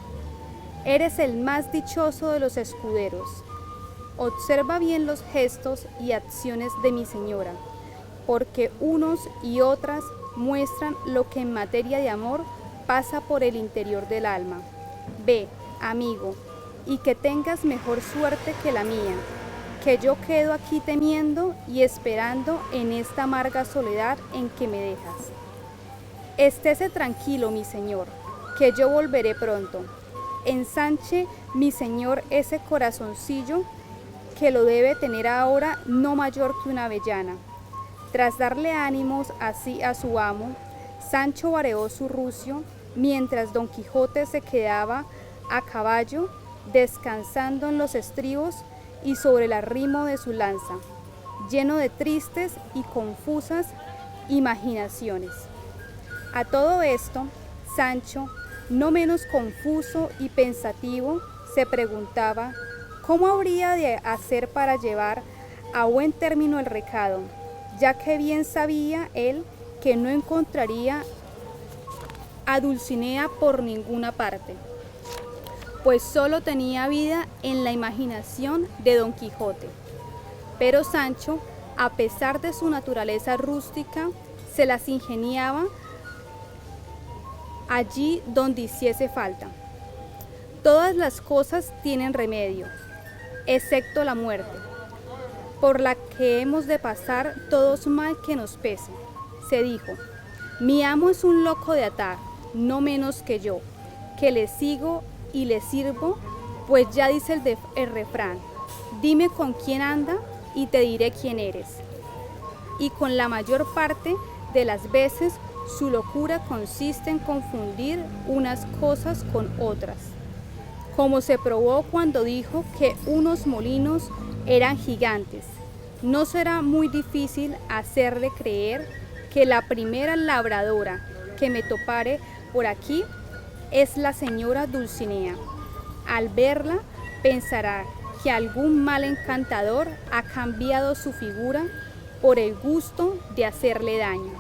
Eres el más dichoso de los escuderos. Observa bien los gestos y acciones de mi señora, porque unos y otras muestran lo que en materia de amor pasa por el interior del alma. Ve, amigo, y que tengas mejor suerte que la mía, que yo quedo aquí temiendo y esperando en esta amarga soledad en que me dejas. Estése tranquilo, mi señor, que yo volveré pronto. Ensanche, mi señor, ese corazoncillo que lo debe tener ahora no mayor que una avellana. Tras darle ánimos así a su amo, Sancho vareó su rucio, mientras Don Quijote se quedaba a caballo, descansando en los estribos y sobre el arrimo de su lanza, lleno de tristes y confusas imaginaciones. A todo esto, Sancho, no menos confuso y pensativo, se preguntaba cómo habría de hacer para llevar a buen término el recado, ya que bien sabía él que no encontraría a Dulcinea por ninguna parte, pues solo tenía vida en la imaginación de Don Quijote. Pero Sancho, a pesar de su naturaleza rústica, se las ingeniaba allí donde hiciese falta. Todas las cosas tienen remedio, excepto la muerte, por la que hemos de pasar todos mal que nos pese. Se dijo, mi amo es un loco de atar, no menos que yo, que le sigo y le sirvo, pues ya dice el refrán, dime con quién anda y te diré quién eres. Y con la mayor parte de las veces su locura consiste en confundir unas cosas con otras, como se probó cuando dijo que unos molinos eran gigantes. No será muy difícil hacerle creer que la primera labradora que me topare por aquí es la señora Dulcinea. Al verla pensará que algún mal encantador ha cambiado su figura por el gusto de hacerle daño.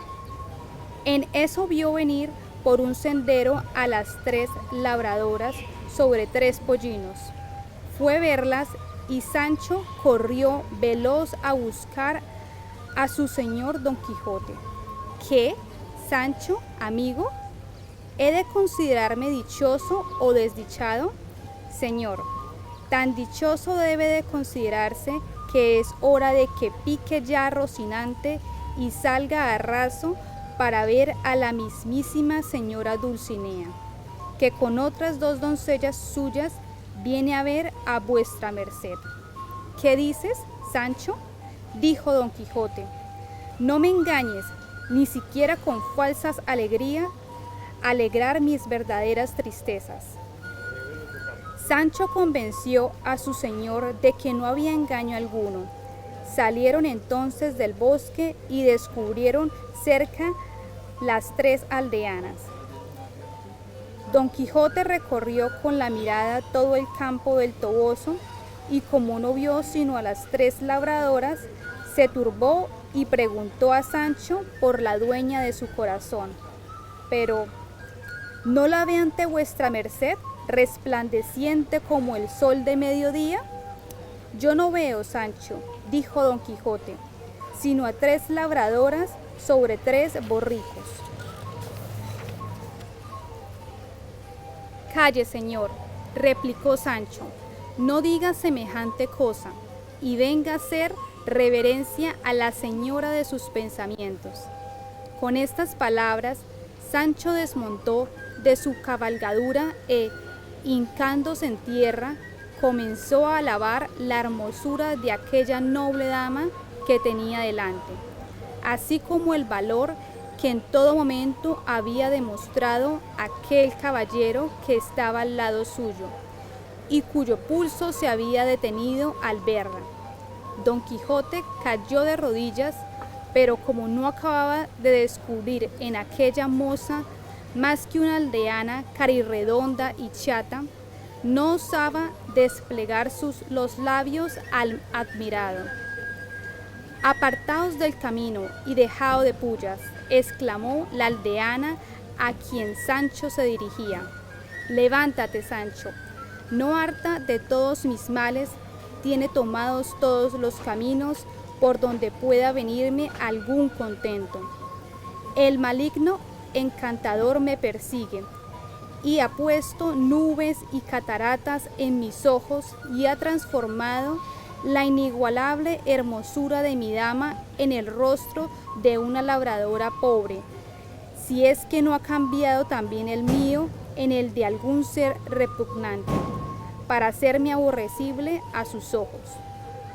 En eso vio venir por un sendero a las 3 labradoras sobre 3 pollinos. Fue verlas y Sancho corrió veloz a buscar a su señor Don Quijote. ¿Qué, Sancho, amigo? ¿He de considerarme dichoso o desdichado? Señor, tan dichoso debe de considerarse que es hora de que pique ya Rocinante y salga a raso para ver a la mismísima señora Dulcinea, que con otras 2 doncellas suyas viene a ver a vuestra merced. ¿Qué dices, Sancho? Dijo Don Quijote. No me engañes, ni siquiera con falsas alegrías, alegrar mis verdaderas tristezas. Sancho convenció a su señor de que no había engaño alguno. Salieron entonces del bosque y descubrieron cerca las 3 aldeanas. Don Quijote recorrió con la mirada todo el campo del Toboso y como no vio sino a las 3 labradoras, se turbó y preguntó a Sancho por la dueña de su corazón. Pero, ¿no la ve ante vuestra merced, resplandeciente como el sol de mediodía? Yo no veo, Sancho, dijo Don Quijote, sino a 3 labradoras sobre 3 borricos. Calle, señor, replicó Sancho, no diga semejante cosa, y venga a hacer reverencia a la señora de sus pensamientos. Con estas palabras, Sancho desmontó de su cabalgadura e, hincándose en tierra, comenzó a alabar la hermosura de aquella noble dama que tenía delante, así como el valor que en todo momento había demostrado aquel caballero que estaba al lado suyo, y cuyo pulso se había detenido al verla. Don Quijote cayó de rodillas, pero como no acababa de descubrir en aquella moza más que una aldeana carirredonda y chata, no osaba desplegar los labios al admirado. Apartaos del camino y dejado de pullas, exclamó la aldeana a quien Sancho se dirigía. Levántate, Sancho, no harta de todos mis males, tiene tomados todos los caminos por donde pueda venirme algún contento. El maligno encantador me persigue y ha puesto nubes y cataratas en mis ojos y ha transformado la inigualable hermosura de mi dama en el rostro de una labradora pobre, si es que no ha cambiado también el mío en el de algún ser repugnante, para hacerme aborrecible a sus ojos.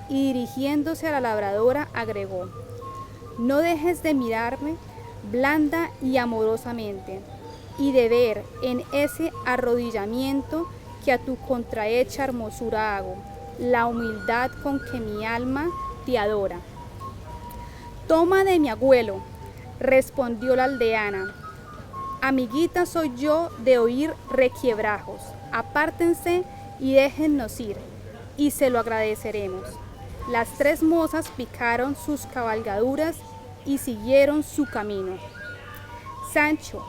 Y dirigiéndose a la labradora agregó: no dejes de mirarme blanda y amorosamente, y de ver en ese arrodillamiento que a tu contrahecha hermosura hago, la humildad con que mi alma te adora. Toma de mi agüelo, respondió la aldeana. Amiguita soy yo de oír requiebrajos. Apártense y déjennos ir, y se lo agradeceremos. Las tres mozas picaron sus cabalgaduras y siguieron su camino. Sancho,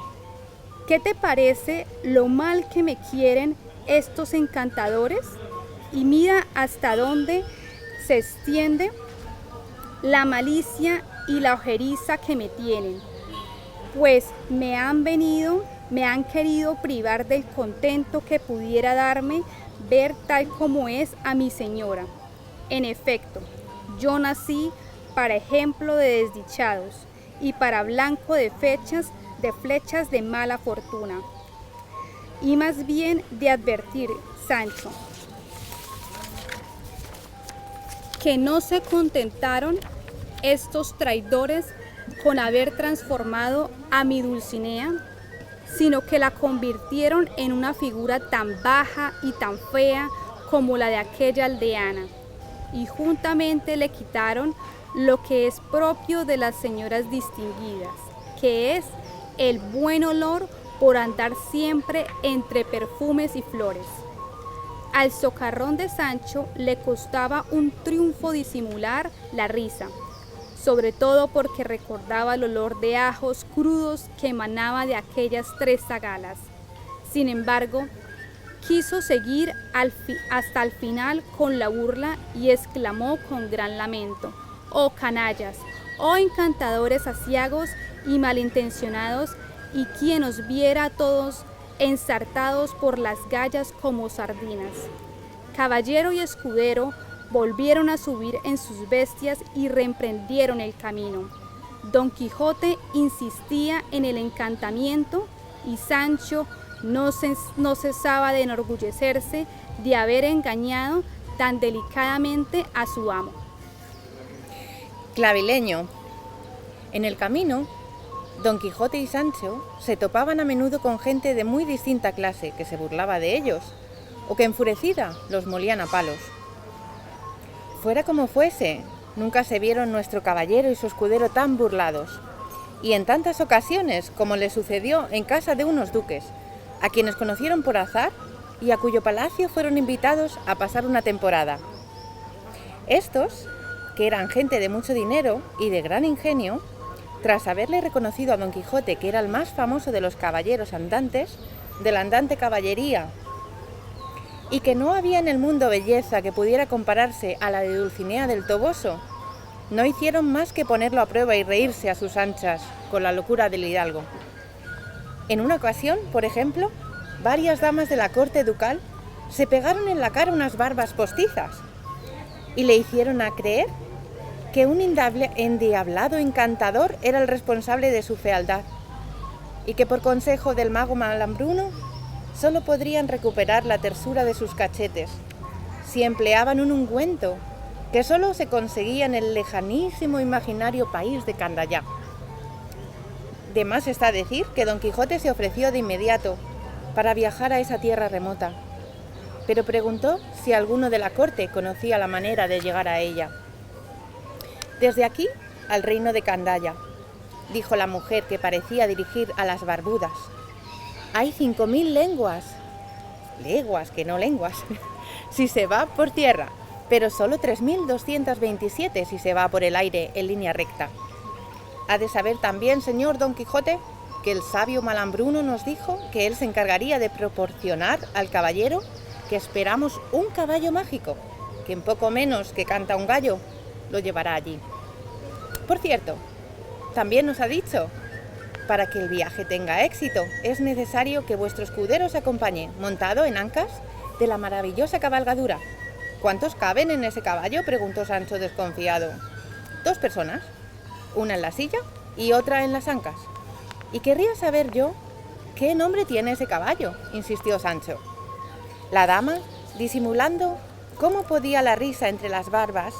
¿qué te parece lo mal que me quieren estos encantadores? Y mira hasta dónde se extiende la malicia y la ojeriza que me tienen, pues me han querido privar del contento que pudiera darme ver tal como es a mi señora. En efecto, yo nací para ejemplo de desdichados y para blanco de flechas de mala fortuna. Y más bien de advertir, Sancho, que no se contentaron estos traidores con haber transformado a mi Dulcinea, sino que la convirtieron en una figura tan baja y tan fea como la de aquella aldeana, y juntamente le quitaron lo que es propio de las señoras distinguidas, que es el buen olor por andar siempre entre perfumes y flores. Al socarrón de Sancho le costaba un triunfo disimular la risa, sobre todo porque recordaba el olor de ajos crudos que emanaba de aquellas tres zagalas. Sin embargo, quiso seguir hasta el final con la burla y exclamó con gran lamento: «Oh canallas, oh encantadores aciagos y malintencionados, y quien os viera a todos ensartados por las gallas como sardinas». Caballero y escudero volvieron a subir en sus bestias y reemprendieron el camino. Don Quijote insistía en el encantamiento y Sancho no cesaba de enorgullecerse de haber engañado tan delicadamente a su amo. Clavileño. En el camino, Don Quijote y Sancho se topaban a menudo con gente de muy distinta clase que se burlaba de ellos, o que enfurecida los molían a palos. Fuera como fuese, nunca se vieron nuestro caballero y su escudero tan burlados, y en tantas ocasiones como le sucedió en casa de unos duques, a quienes conocieron por azar y a cuyo palacio fueron invitados a pasar una temporada. Estos, que eran gente de mucho dinero y de gran ingenio, tras haberle reconocido a Don Quijote que era el más famoso de los caballeros andantes, de la andante caballería, y que no había en el mundo belleza que pudiera compararse a la de Dulcinea del Toboso, no hicieron más que ponerlo a prueba y reírse a sus anchas con la locura del hidalgo. En una ocasión, por ejemplo, varias damas de la corte ducal se pegaron en la cara unas barbas postizas y le hicieron a creer que un endiablado encantador era el responsable de su fealdad, y que por consejo del mago Malambruno solo podrían recuperar la tersura de sus cachetes, si empleaban un ungüento que solo se conseguía en el lejanísimo imaginario país de Candayá. De más está decir que Don Quijote se ofreció de inmediato para viajar a esa tierra remota, pero preguntó si alguno de la corte conocía la manera de llegar a ella. Desde aquí al reino de Candaya, dijo la mujer que parecía dirigir a las barbudas, hay 5000 leguas, que no lenguas, si se va por tierra, pero solo 3227 si se va por el aire en línea recta. Ha de saber también, señor Don Quijote, que el sabio Malambruno nos dijo que él se encargaría de proporcionar al caballero que esperamos un caballo mágico, que en poco menos que canta un gallo, lo llevará allí. Por cierto, también nos ha dicho, para que el viaje tenga éxito, es necesario que vuestro escudero os acompañe, montado en ancas de la maravillosa cabalgadura. ¿Cuántos caben en ese caballo?, preguntó Sancho desconfiado. 2 personas, una en la silla y otra en las ancas. Y querría saber yo qué nombre tiene ese caballo, insistió Sancho. La dama, disimulando cómo podía la risa entre las barbas,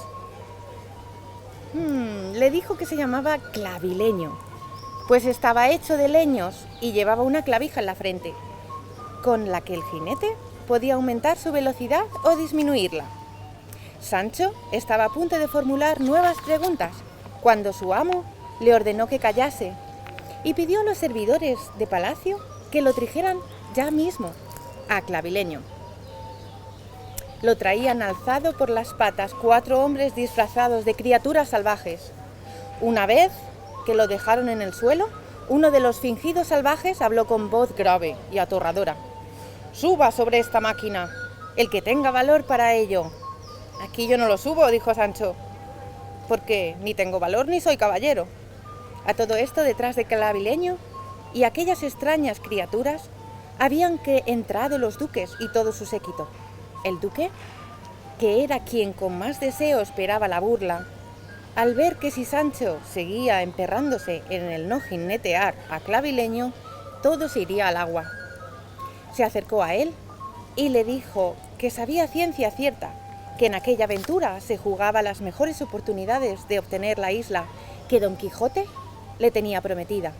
le dijo que se llamaba Clavileño, pues estaba hecho de leños y llevaba una clavija en la frente, con la que el jinete podía aumentar su velocidad o disminuirla. Sancho estaba a punto de formular nuevas preguntas cuando su amo le ordenó que callase y pidió a los servidores de palacio que lo trajeran ya mismo a Clavileño. Lo traían alzado por las patas 4 hombres disfrazados de criaturas salvajes. Una vez que lo dejaron en el suelo, uno de los fingidos salvajes habló con voz grave y atorradora. «Suba sobre esta máquina, el que tenga valor para ello». «Aquí yo no lo subo», dijo Sancho, «porque ni tengo valor ni soy caballero». A todo esto, detrás de Clavileño y aquellas extrañas criaturas, habían entrado los duques y todo su séquito. El duque, que era quien con más deseo esperaba la burla, al ver que si Sancho seguía emperrándose en el no jinetear a Clavileño, todo se iría al agua. Se acercó a él y le dijo que sabía ciencia cierta que en aquella aventura se jugaba las mejores oportunidades de obtener la isla que Don Quijote le tenía prometida.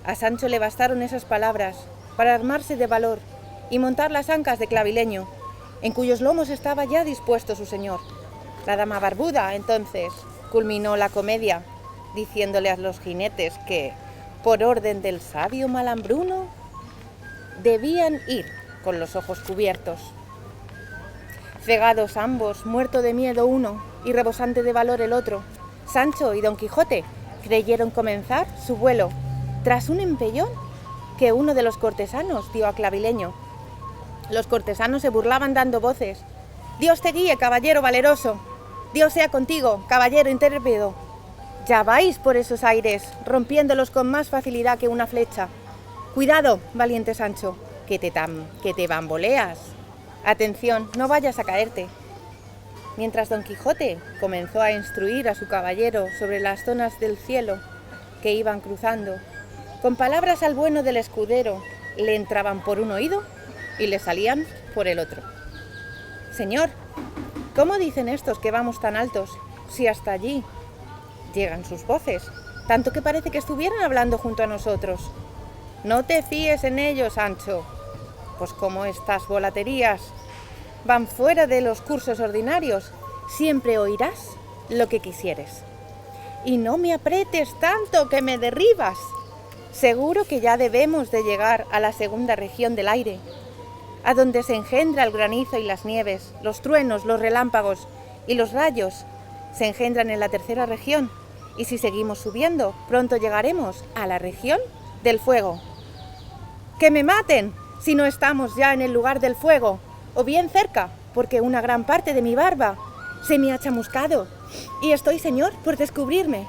A Sancho le bastaron esas palabras para armarse de valor y montar las ancas de Clavileño, en cuyos lomos estaba ya dispuesto su señor. La dama barbuda, entonces, culminó la comedia, diciéndole a los jinetes que, por orden del sabio Malambruno, debían ir con los ojos cubiertos. Cegados ambos, muerto de miedo uno y rebosante de valor el otro, Sancho y Don Quijote creyeron comenzar su vuelo, tras un empellón que uno de los cortesanos dio a Clavileño. Los cortesanos se burlaban dando voces. «Dios te guíe, caballero valeroso. Dios sea contigo, caballero intrépido. Ya vais por esos aires, rompiéndolos con más facilidad que una flecha. Cuidado, valiente Sancho, que te bamboleas. Atención, no vayas a caerte». Mientras Don Quijote comenzó a instruir a su caballero sobre las zonas del cielo que iban cruzando, con palabras al bueno del escudero le entraban por un oído y le salían por el otro. «Señor, ¿cómo dicen estos que vamos tan altos, si hasta allí llegan sus voces, tanto que parece que estuvieran hablando junto a nosotros? No te fíes en ellos, Sancho, pues como estas volaterías van fuera de los cursos ordinarios, siempre oirás lo que quisieres. Y no me aprietes tanto que me derribas. Seguro que ya debemos de llegar a la segunda región del aire, a donde se engendra el granizo y las nieves, los truenos, los relámpagos y los rayos se engendran en la tercera región, y si seguimos subiendo, pronto llegaremos a la región del fuego. ¡Que me maten si no estamos ya en el lugar del fuego, o bien cerca, porque una gran parte de mi barba se me ha chamuscado, y estoy, señor, por descubrirme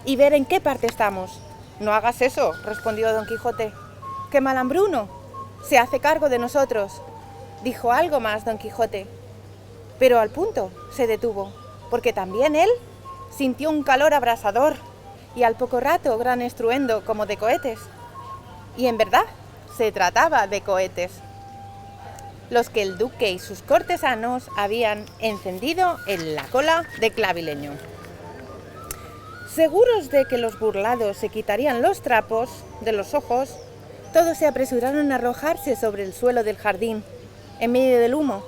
y ver en qué parte estamos! «No hagas eso», respondió Don Quijote, «que Malambruno se hace cargo de nosotros». Dijo algo más Don Quijote, pero al punto se detuvo, porque también él sintió un calor abrasador y al poco rato gran estruendo como de cohetes. Y en verdad se trataba de cohetes. los que el duque y sus cortesanos habían encendido en la cola de Clavileño. Seguros de que los burlados se quitarían los trapos de los ojos, todos se apresuraron a arrojarse sobre el suelo del jardín, en medio del humo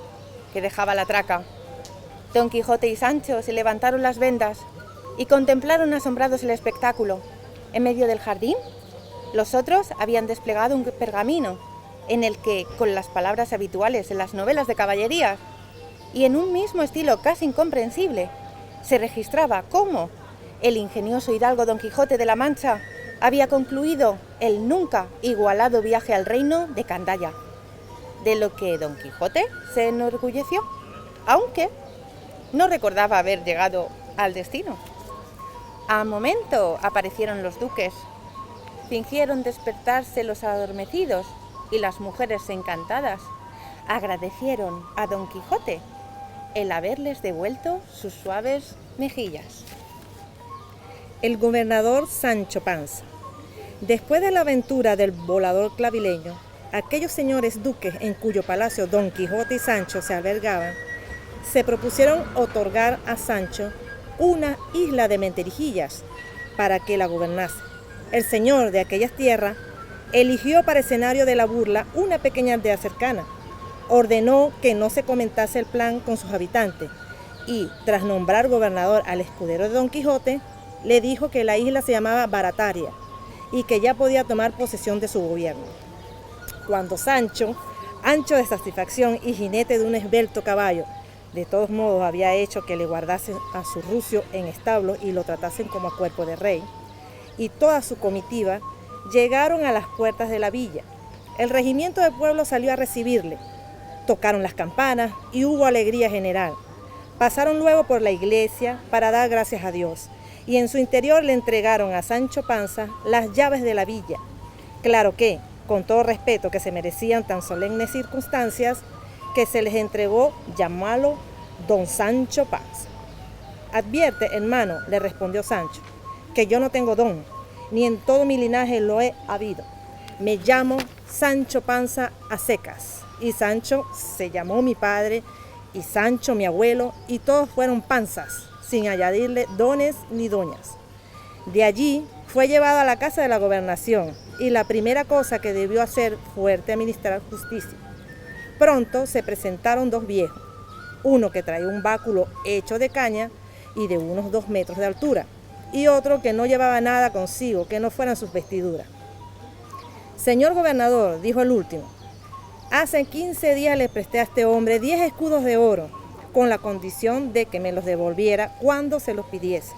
que dejaba la traca. Don Quijote y Sancho se levantaron las vendas y contemplaron asombrados el espectáculo. En medio del jardín, los otros habían desplegado un pergamino en el que, con las palabras habituales en las novelas de caballerías y en un mismo estilo casi incomprensible, se registraba cómo el ingenioso hidalgo Don Quijote de la Mancha había concluido el nunca igualado viaje al reino de Candaya, de lo que Don Quijote se enorgulleció, aunque no recordaba haber llegado al destino. A momento aparecieron los duques, fingieron despertarse los adormecidos y las mujeres encantadas agradecieron a Don Quijote el haberles devuelto sus suaves mejillas. El gobernador Sancho Panza. Después de la aventura del volador clavileño, aquellos señores duques en cuyo palacio Don Quijote y Sancho se albergaban, se propusieron otorgar a Sancho una isla de Mentirijillas para que la gobernase. El señor de aquellas tierras eligió para escenario de la burla una pequeña aldea cercana. Ordenó que no se comentase el plan con sus habitantes y, tras nombrar gobernador al escudero de Don Quijote, le dijo que la isla se llamaba Barataria y que ya podía tomar posesión de su gobierno. Cuando Sancho, ancho de satisfacción y jinete de un esbelto caballo, de todos modos había hecho que le guardasen a su rucio en establo y lo tratasen como a cuerpo de rey, y toda su comitiva llegaron a las puertas de la villa. El regimiento del pueblo salió a recibirle, tocaron las campanas y hubo alegría general. Pasaron luego por la iglesia para dar gracias a Dios, y en su interior le entregaron a Sancho Panza las llaves de la villa. Claro que, con todo respeto que se merecían tan solemnes circunstancias, que se les entregó llamarlo Don Sancho Panza. Advierte, hermano, le respondió Sancho, que yo no tengo don, ni en todo mi linaje lo he habido. Me llamo Sancho Panza a secas, y Sancho se llamó mi padre, y Sancho mi abuelo, y todos fueron panzas, sin añadirle dones ni doñas. De allí fue llevado a la casa de la gobernación, y la primera cosa que debió hacer fue administrar justicia. Pronto se presentaron dos viejos, uno que traía un báculo hecho de caña y de unos 2 metros de altura, y otro que no llevaba nada consigo que no fueran sus vestiduras. Señor gobernador, dijo el último, hace 15 días le presté a este hombre 10 escudos de oro, con la condición de que me los devolviera cuando se los pidiese.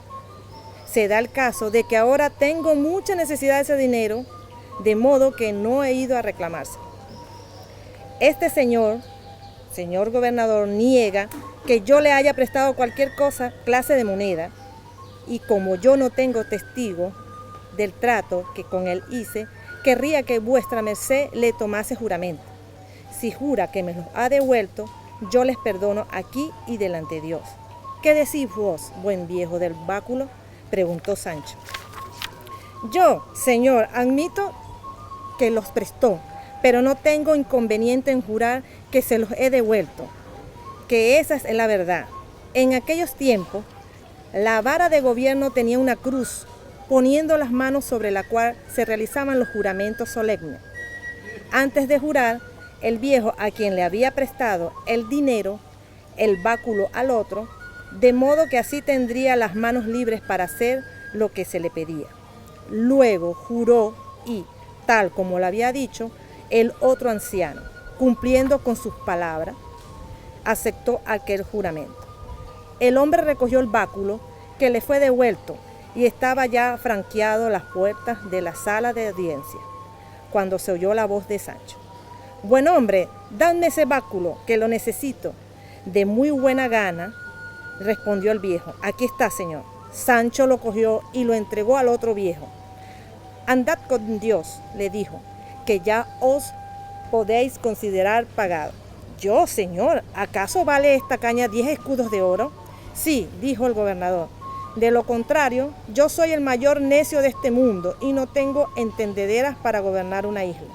Se da el caso de que ahora tengo mucha necesidad de ese dinero, de modo que no he ido a reclamarse. Este señor gobernador, niega que yo le haya prestado cualquier clase de moneda, y como yo no tengo testigo del trato que con él hice, querría que vuestra merced le tomase juramento. Si jura que me los ha devuelto, yo les perdono aquí y delante de Dios. ¿Qué decís vos, buen viejo del báculo?, preguntó Sancho. Yo, señor, admito que los prestó, pero no tengo inconveniente en jurar que se los he devuelto, que esa es la verdad. En aquellos tiempos, la vara de gobierno tenía una cruz, poniendo las manos sobre la cual se realizaban los juramentos solemnes. Antes de jurar, el viejo a quien le había prestado el dinero, el báculo al otro, de modo que así tendría las manos libres para hacer lo que se le pedía. Luego juró y, tal como lo había dicho, el otro anciano, cumpliendo con sus palabras, aceptó aquel juramento. El hombre recogió el báculo que le fue devuelto y estaba ya franqueado las puertas de la sala de audiencia, cuando se oyó la voz de Sancho. Buen hombre, dadme ese báculo, que lo necesito. De muy buena gana, respondió el viejo. Aquí está, señor. Sancho lo cogió y lo entregó al otro viejo. Andad con Dios, le dijo, que ya os podéis considerar pagado. Yo, señor, ¿acaso vale esta caña 10 escudos de oro? Sí, dijo el gobernador. De lo contrario, yo soy el mayor necio de este mundo y no tengo entendederas para gobernar una isla.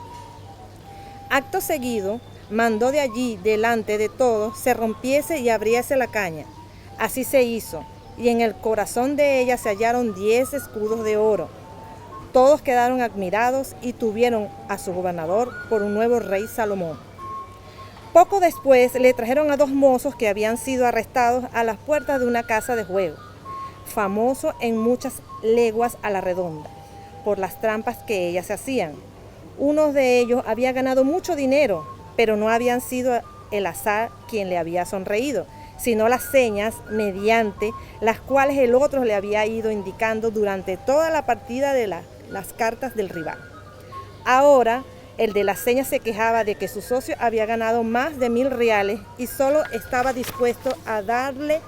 Acto seguido, mandó de allí, delante de todos, se rompiese y abriese la caña. Así se hizo, y en el corazón de ella se hallaron 10 escudos de oro. Todos quedaron admirados y tuvieron a su gobernador por un nuevo rey Salomón. Poco después le trajeron a 2 mozos que habían sido arrestados a las puertas de una casa de juego, famoso en muchas leguas a la redonda, por las trampas que ellas se hacían. Uno de ellos había ganado mucho dinero, pero no habían sido el azar quien le había sonreído, sino las señas mediante las cuales el otro le había ido indicando durante toda la partida de las cartas del rival. Ahora, el de las señas se quejaba de que su socio había ganado más de 1000 reales y solo estaba dispuesto a darle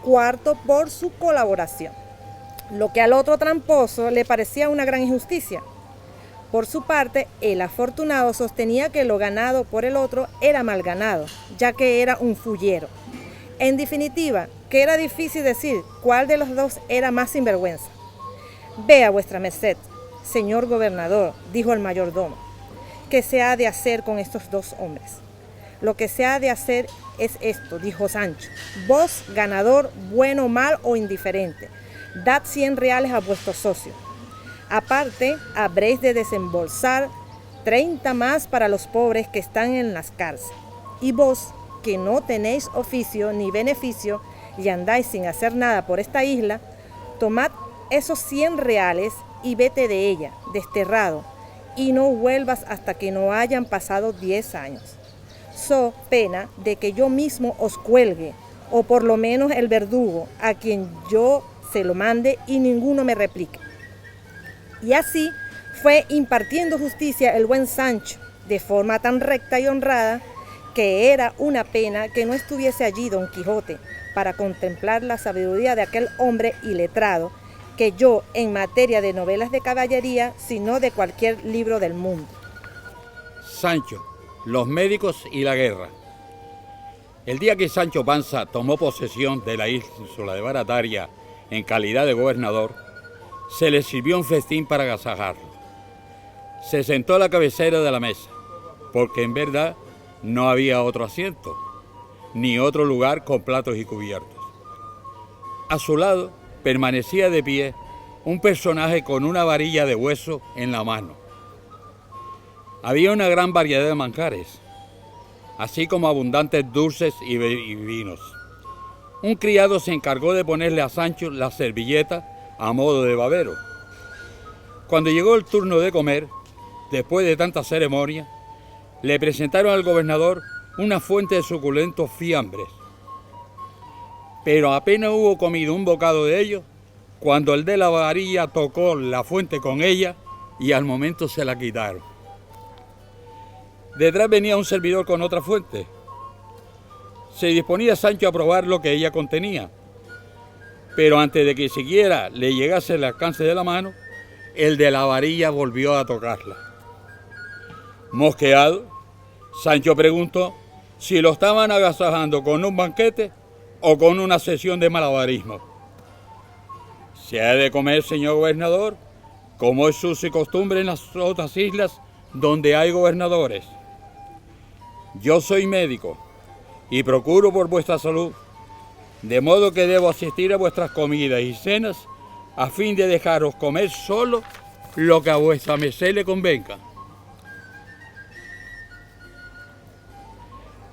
cuarto por su colaboración, lo que al otro tramposo le parecía una gran injusticia. Por su parte, el afortunado sostenía que lo ganado por el otro era mal ganado, ya que era un fullero. En definitiva, que era difícil decir cuál de los dos era más sinvergüenza. Vea vuestra merced, señor gobernador, dijo el mayordomo, ¿qué se ha de hacer con estos 2 hombres? Lo que se ha de hacer es esto, dijo Sancho. Vos, ganador, bueno, mal o indiferente, dad 100 reales a vuestro socio. Aparte, habréis de desembolsar 30 más para los pobres que están en las cárceles. Y vos, que no tenéis oficio ni beneficio y andáis sin hacer nada por esta isla, tomad esos 100 reales y vete de ella, desterrado, y no vuelvas hasta que no hayan pasado 10 años. So pena de que yo mismo os cuelgue, o por lo menos el verdugo, a quien yo se lo mande y ninguno me replique. Y así fue impartiendo justicia el buen Sancho, de forma tan recta y honrada, que era una pena que no estuviese allí Don Quijote para contemplar la sabiduría de aquel hombre iletrado, que yo en materia de novelas de caballería, sino de cualquier libro del mundo. Sancho, los médicos y la guerra. El día que Sancho Panza tomó posesión de la ínsula de Barataria en calidad de gobernador, se le sirvió un festín para agasajarlo. Se sentó a la cabecera de la mesa, porque en verdad no había otro asiento, ni otro lugar con platos y cubiertos. A su lado permanecía de pie un personaje con una varilla de hueso en la mano. Había una gran variedad de manjares, así como abundantes dulces y vinos. Un criado se encargó de ponerle a Sancho la servilleta a modo de babero. Cuando llegó el turno de comer, después de tanta ceremonia, le presentaron al gobernador una fuente de suculentos fiambres. Pero apenas hubo comido un bocado de ellos, cuando el de la varilla tocó la fuente con ella y al momento se la quitaron. Detrás venía un servidor con otra fuente. Se disponía Sancho a probar lo que ella contenía, pero antes de que siquiera le llegase el alcance de la mano, el de la varilla volvió a tocarla. Mosqueado, Sancho preguntó si lo estaban agasajando con un banquete o con una sesión de malabarismo. Se ha de comer, señor gobernador, como es uso y costumbre en las otras islas donde hay gobernadores. Yo soy médico y procuro por vuestra salud, de modo que debo asistir a vuestras comidas y cenas a fin de dejaros comer solo lo que a vuestra merced le convenga.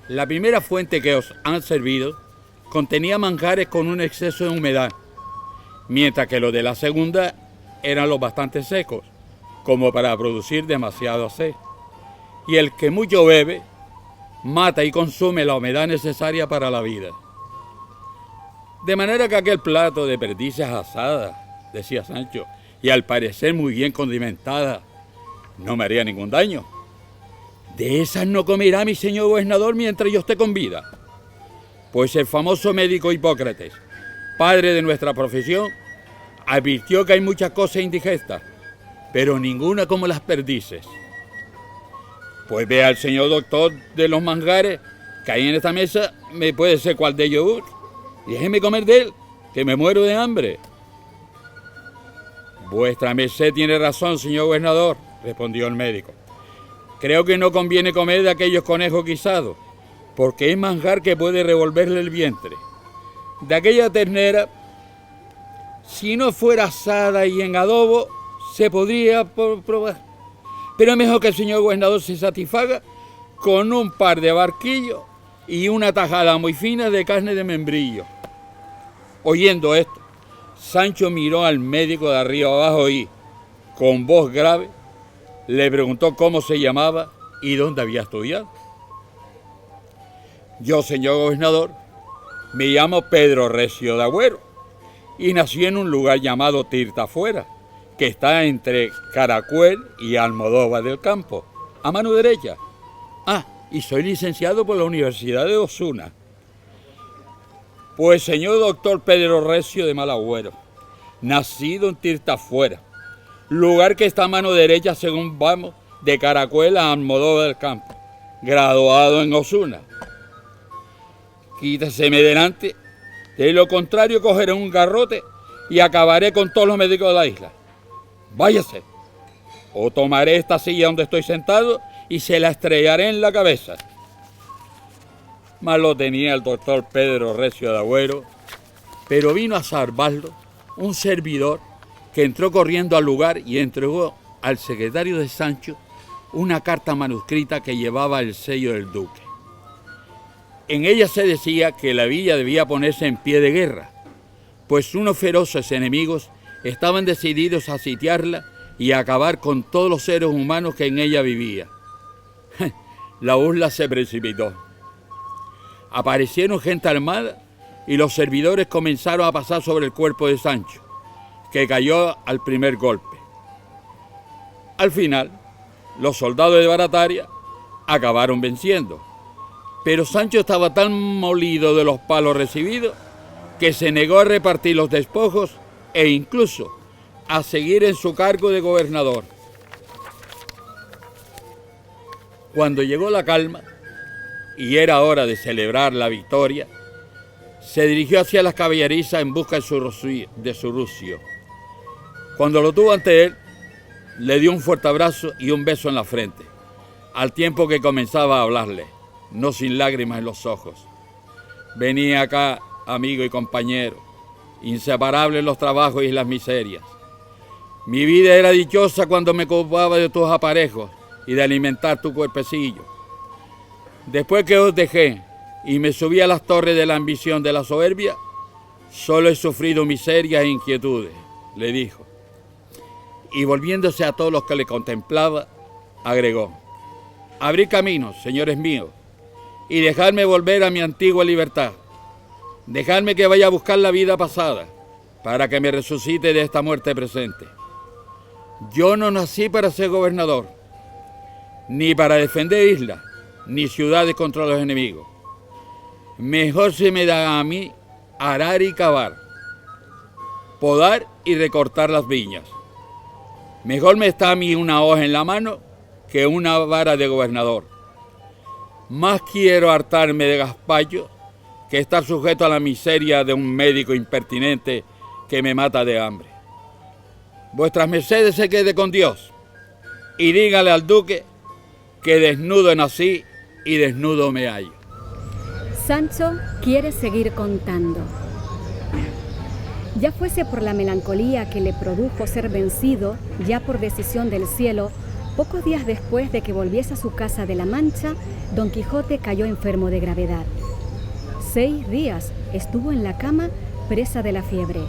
La primera fuente que os han servido contenía manjares con un exceso de humedad, mientras que los de la segunda eran los bastante secos, como para producir demasiado sed. Y el que mucho bebe, mata y consume la humedad necesaria para la vida. De manera que aquel plato de perdices asadas, decía Sancho, y al parecer muy bien condimentada, no me haría ningún daño. De esas no comerá mi señor gobernador mientras yo esté con vida. Pues el famoso médico Hipócrates, padre de nuestra profesión, advirtió que hay muchas cosas indigestas, pero ninguna como las perdices. Pues vea al señor doctor de los manjares que hay en esta mesa, me puede ser cual de yogur, y déjeme comer de él, que me muero de hambre. Vuestra merced tiene razón, señor gobernador, respondió el médico. Creo que no conviene comer de aquellos conejos guisados, porque es manjar que puede revolverle el vientre. De aquella ternera, si no fuera asada y en adobo, se podría probar. Pero es mejor que el señor gobernador se satisfaga con un par de barquillos y una tajada muy fina de carne de membrillo. Oyendo esto, Sancho miró al médico de arriba abajo y, con voz grave, le preguntó cómo se llamaba y dónde había estudiado. Yo, señor gobernador, me llamo Pedro Recio de Agüero y nací en un lugar llamado Tirtafuera, que está entre Caracuel y Almodóvar del Campo, a mano derecha. Y soy licenciado por la Universidad de Osuna. Pues señor doctor Pedro Recio de Malagüero, nacido en Tirtafuera, lugar que está a mano derecha según vamos de Caracuel a Almodóvar del Campo, graduado en Osuna. Quíteseme delante, de lo contrario cogeré un garrote y acabaré con todos los médicos de la isla. Váyase, o tomaré esta silla donde estoy sentado y se la estrellaré en la cabeza. Mal lo tenía el doctor Pedro Recio de Agüero, pero vino a salvarlo un servidor que entró corriendo al lugar y entregó al secretario de Sancho una carta manuscrita que llevaba el sello del duque. En ella se decía que la villa debía ponerse en pie de guerra, pues unos feroces enemigos estaban decididos a sitiarla y a acabar con todos los seres humanos que en ella vivían. La burla se precipitó. Aparecieron gente armada y los servidores comenzaron a pasar sobre el cuerpo de Sancho, que cayó al primer golpe. Al final, los soldados de Barataria acabaron venciendo, pero Sancho estaba tan molido de los palos recibidos que se negó a repartir los despojos e incluso a seguir en su cargo de gobernador. Cuando llegó la calma y era hora de celebrar la victoria, se dirigió hacia las caballerizas en busca de su rucio. Cuando lo tuvo ante él, le dio un fuerte abrazo y un beso en la frente, al tiempo que comenzaba a hablarle, no sin lágrimas en los ojos. Venía acá, amigo y compañero, inseparable en los trabajos y las miserias. Mi vida era dichosa cuando me ocupaba de tus aparejos y de alimentar tu cuerpecillo. Después que os dejé y me subí a las torres de la ambición de la soberbia, solo he sufrido miserias e inquietudes, le dijo. Y volviéndose a todos los que le contemplaba, agregó: abrid caminos, señores míos, y dejadme volver a mi antigua libertad. Dejadme que vaya a buscar la vida pasada, para que me resucite de esta muerte presente. Yo no nací para ser gobernador, ni para defender islas, ni ciudades contra los enemigos. Mejor se me da a mí arar y cavar, podar y recortar las viñas. Mejor me está a mí una hoja en la mano que una vara de gobernador. Más quiero hartarme de gazpacho que estar sujeto a la miseria de un médico impertinente que me mata de hambre. Vuestras mercedes se quede con Dios y dígale al duque que desnudo nací y desnudo me hallo. Sancho quiere seguir contando. Ya fuese por la melancolía que le produjo ser vencido, ya por decisión del cielo, pocos días después de que volviese a su casa de la Mancha, Don Quijote cayó enfermo de gravedad. 6 días estuvo en la cama presa de la fiebre.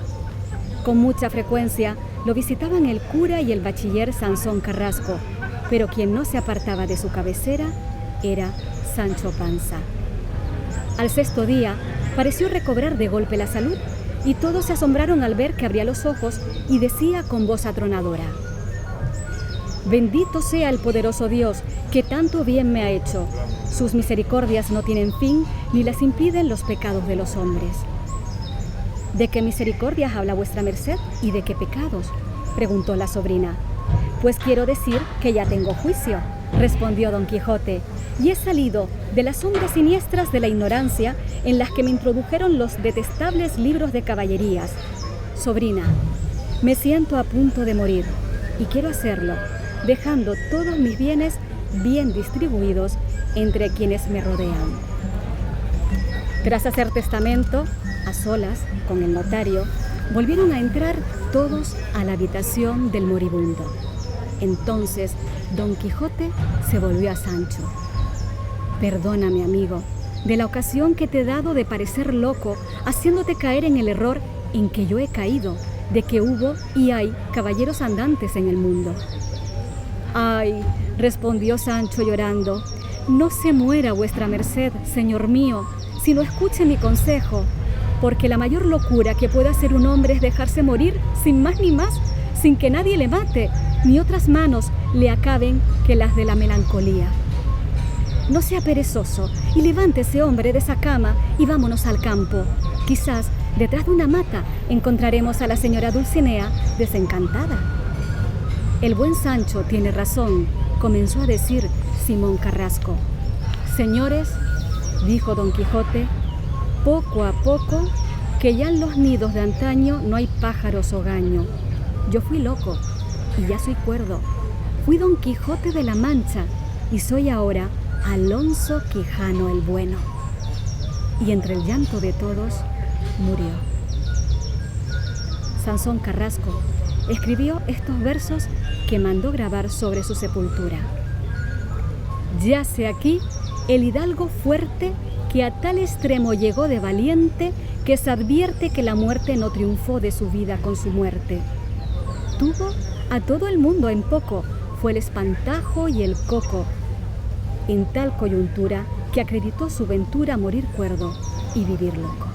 Con mucha frecuencia lo visitaban el cura y el bachiller Sansón Carrasco, pero quien no se apartaba de su cabecera era Sancho Panza. Al 6º día pareció recobrar de golpe la salud y todos se asombraron al ver que abría los ojos y decía con voz atronadora: bendito sea el poderoso Dios que tanto bien me ha hecho. Sus misericordias no tienen fin ni las impiden los pecados de los hombres. ¿De qué misericordias habla vuestra merced y de qué pecados?, preguntó la sobrina. Pues quiero decir que ya tengo juicio, respondió Don Quijote, y he salido de las ondas siniestras de la ignorancia en las que me introdujeron los detestables libros de caballerías. Sobrina, me siento a punto de morir y quiero hacerlo, dejando todos mis bienes bien distribuidos entre quienes me rodean. Tras hacer testamento, a solas con el notario, volvieron a entrar todos a la habitación del moribundo. Entonces Don Quijote se volvió a Sancho. Perdóname, amigo, de la ocasión que te he dado de parecer loco, haciéndote caer en el error en que yo he caído, de que hubo y hay caballeros andantes en el mundo. Ay, respondió Sancho llorando, no se muera vuestra merced, señor mío, sino escuche mi consejo, porque la mayor locura que puede hacer un hombre es dejarse morir sin más ni más, sin que nadie le mate, ni otras manos le acaben que las de la melancolía. No sea perezoso y levántese, hombre, de esa cama y vámonos al campo. Quizás detrás de una mata encontraremos a la señora Dulcinea desencantada. El buen Sancho tiene razón, comenzó a decir Simón Carrasco. Señores, dijo Don Quijote, poco a poco, que ya en los nidos de antaño no hay pájaros o gaño. Yo fui loco y ya soy cuerdo. Fui Don Quijote de la Mancha y soy ahora Alonso Quijano el Bueno. Y entre el llanto de todos, murió. Sansón Carrasco escribió estos versos que mandó grabar sobre su sepultura. Yace aquí el hidalgo fuerte que a tal extremo llegó de valiente que se advierte que la muerte no triunfó de su vida con su muerte. Tuvo a todo el mundo en poco, fue el espantajo y el coco, en tal coyuntura que acreditó su ventura morir cuerdo y vivir loco.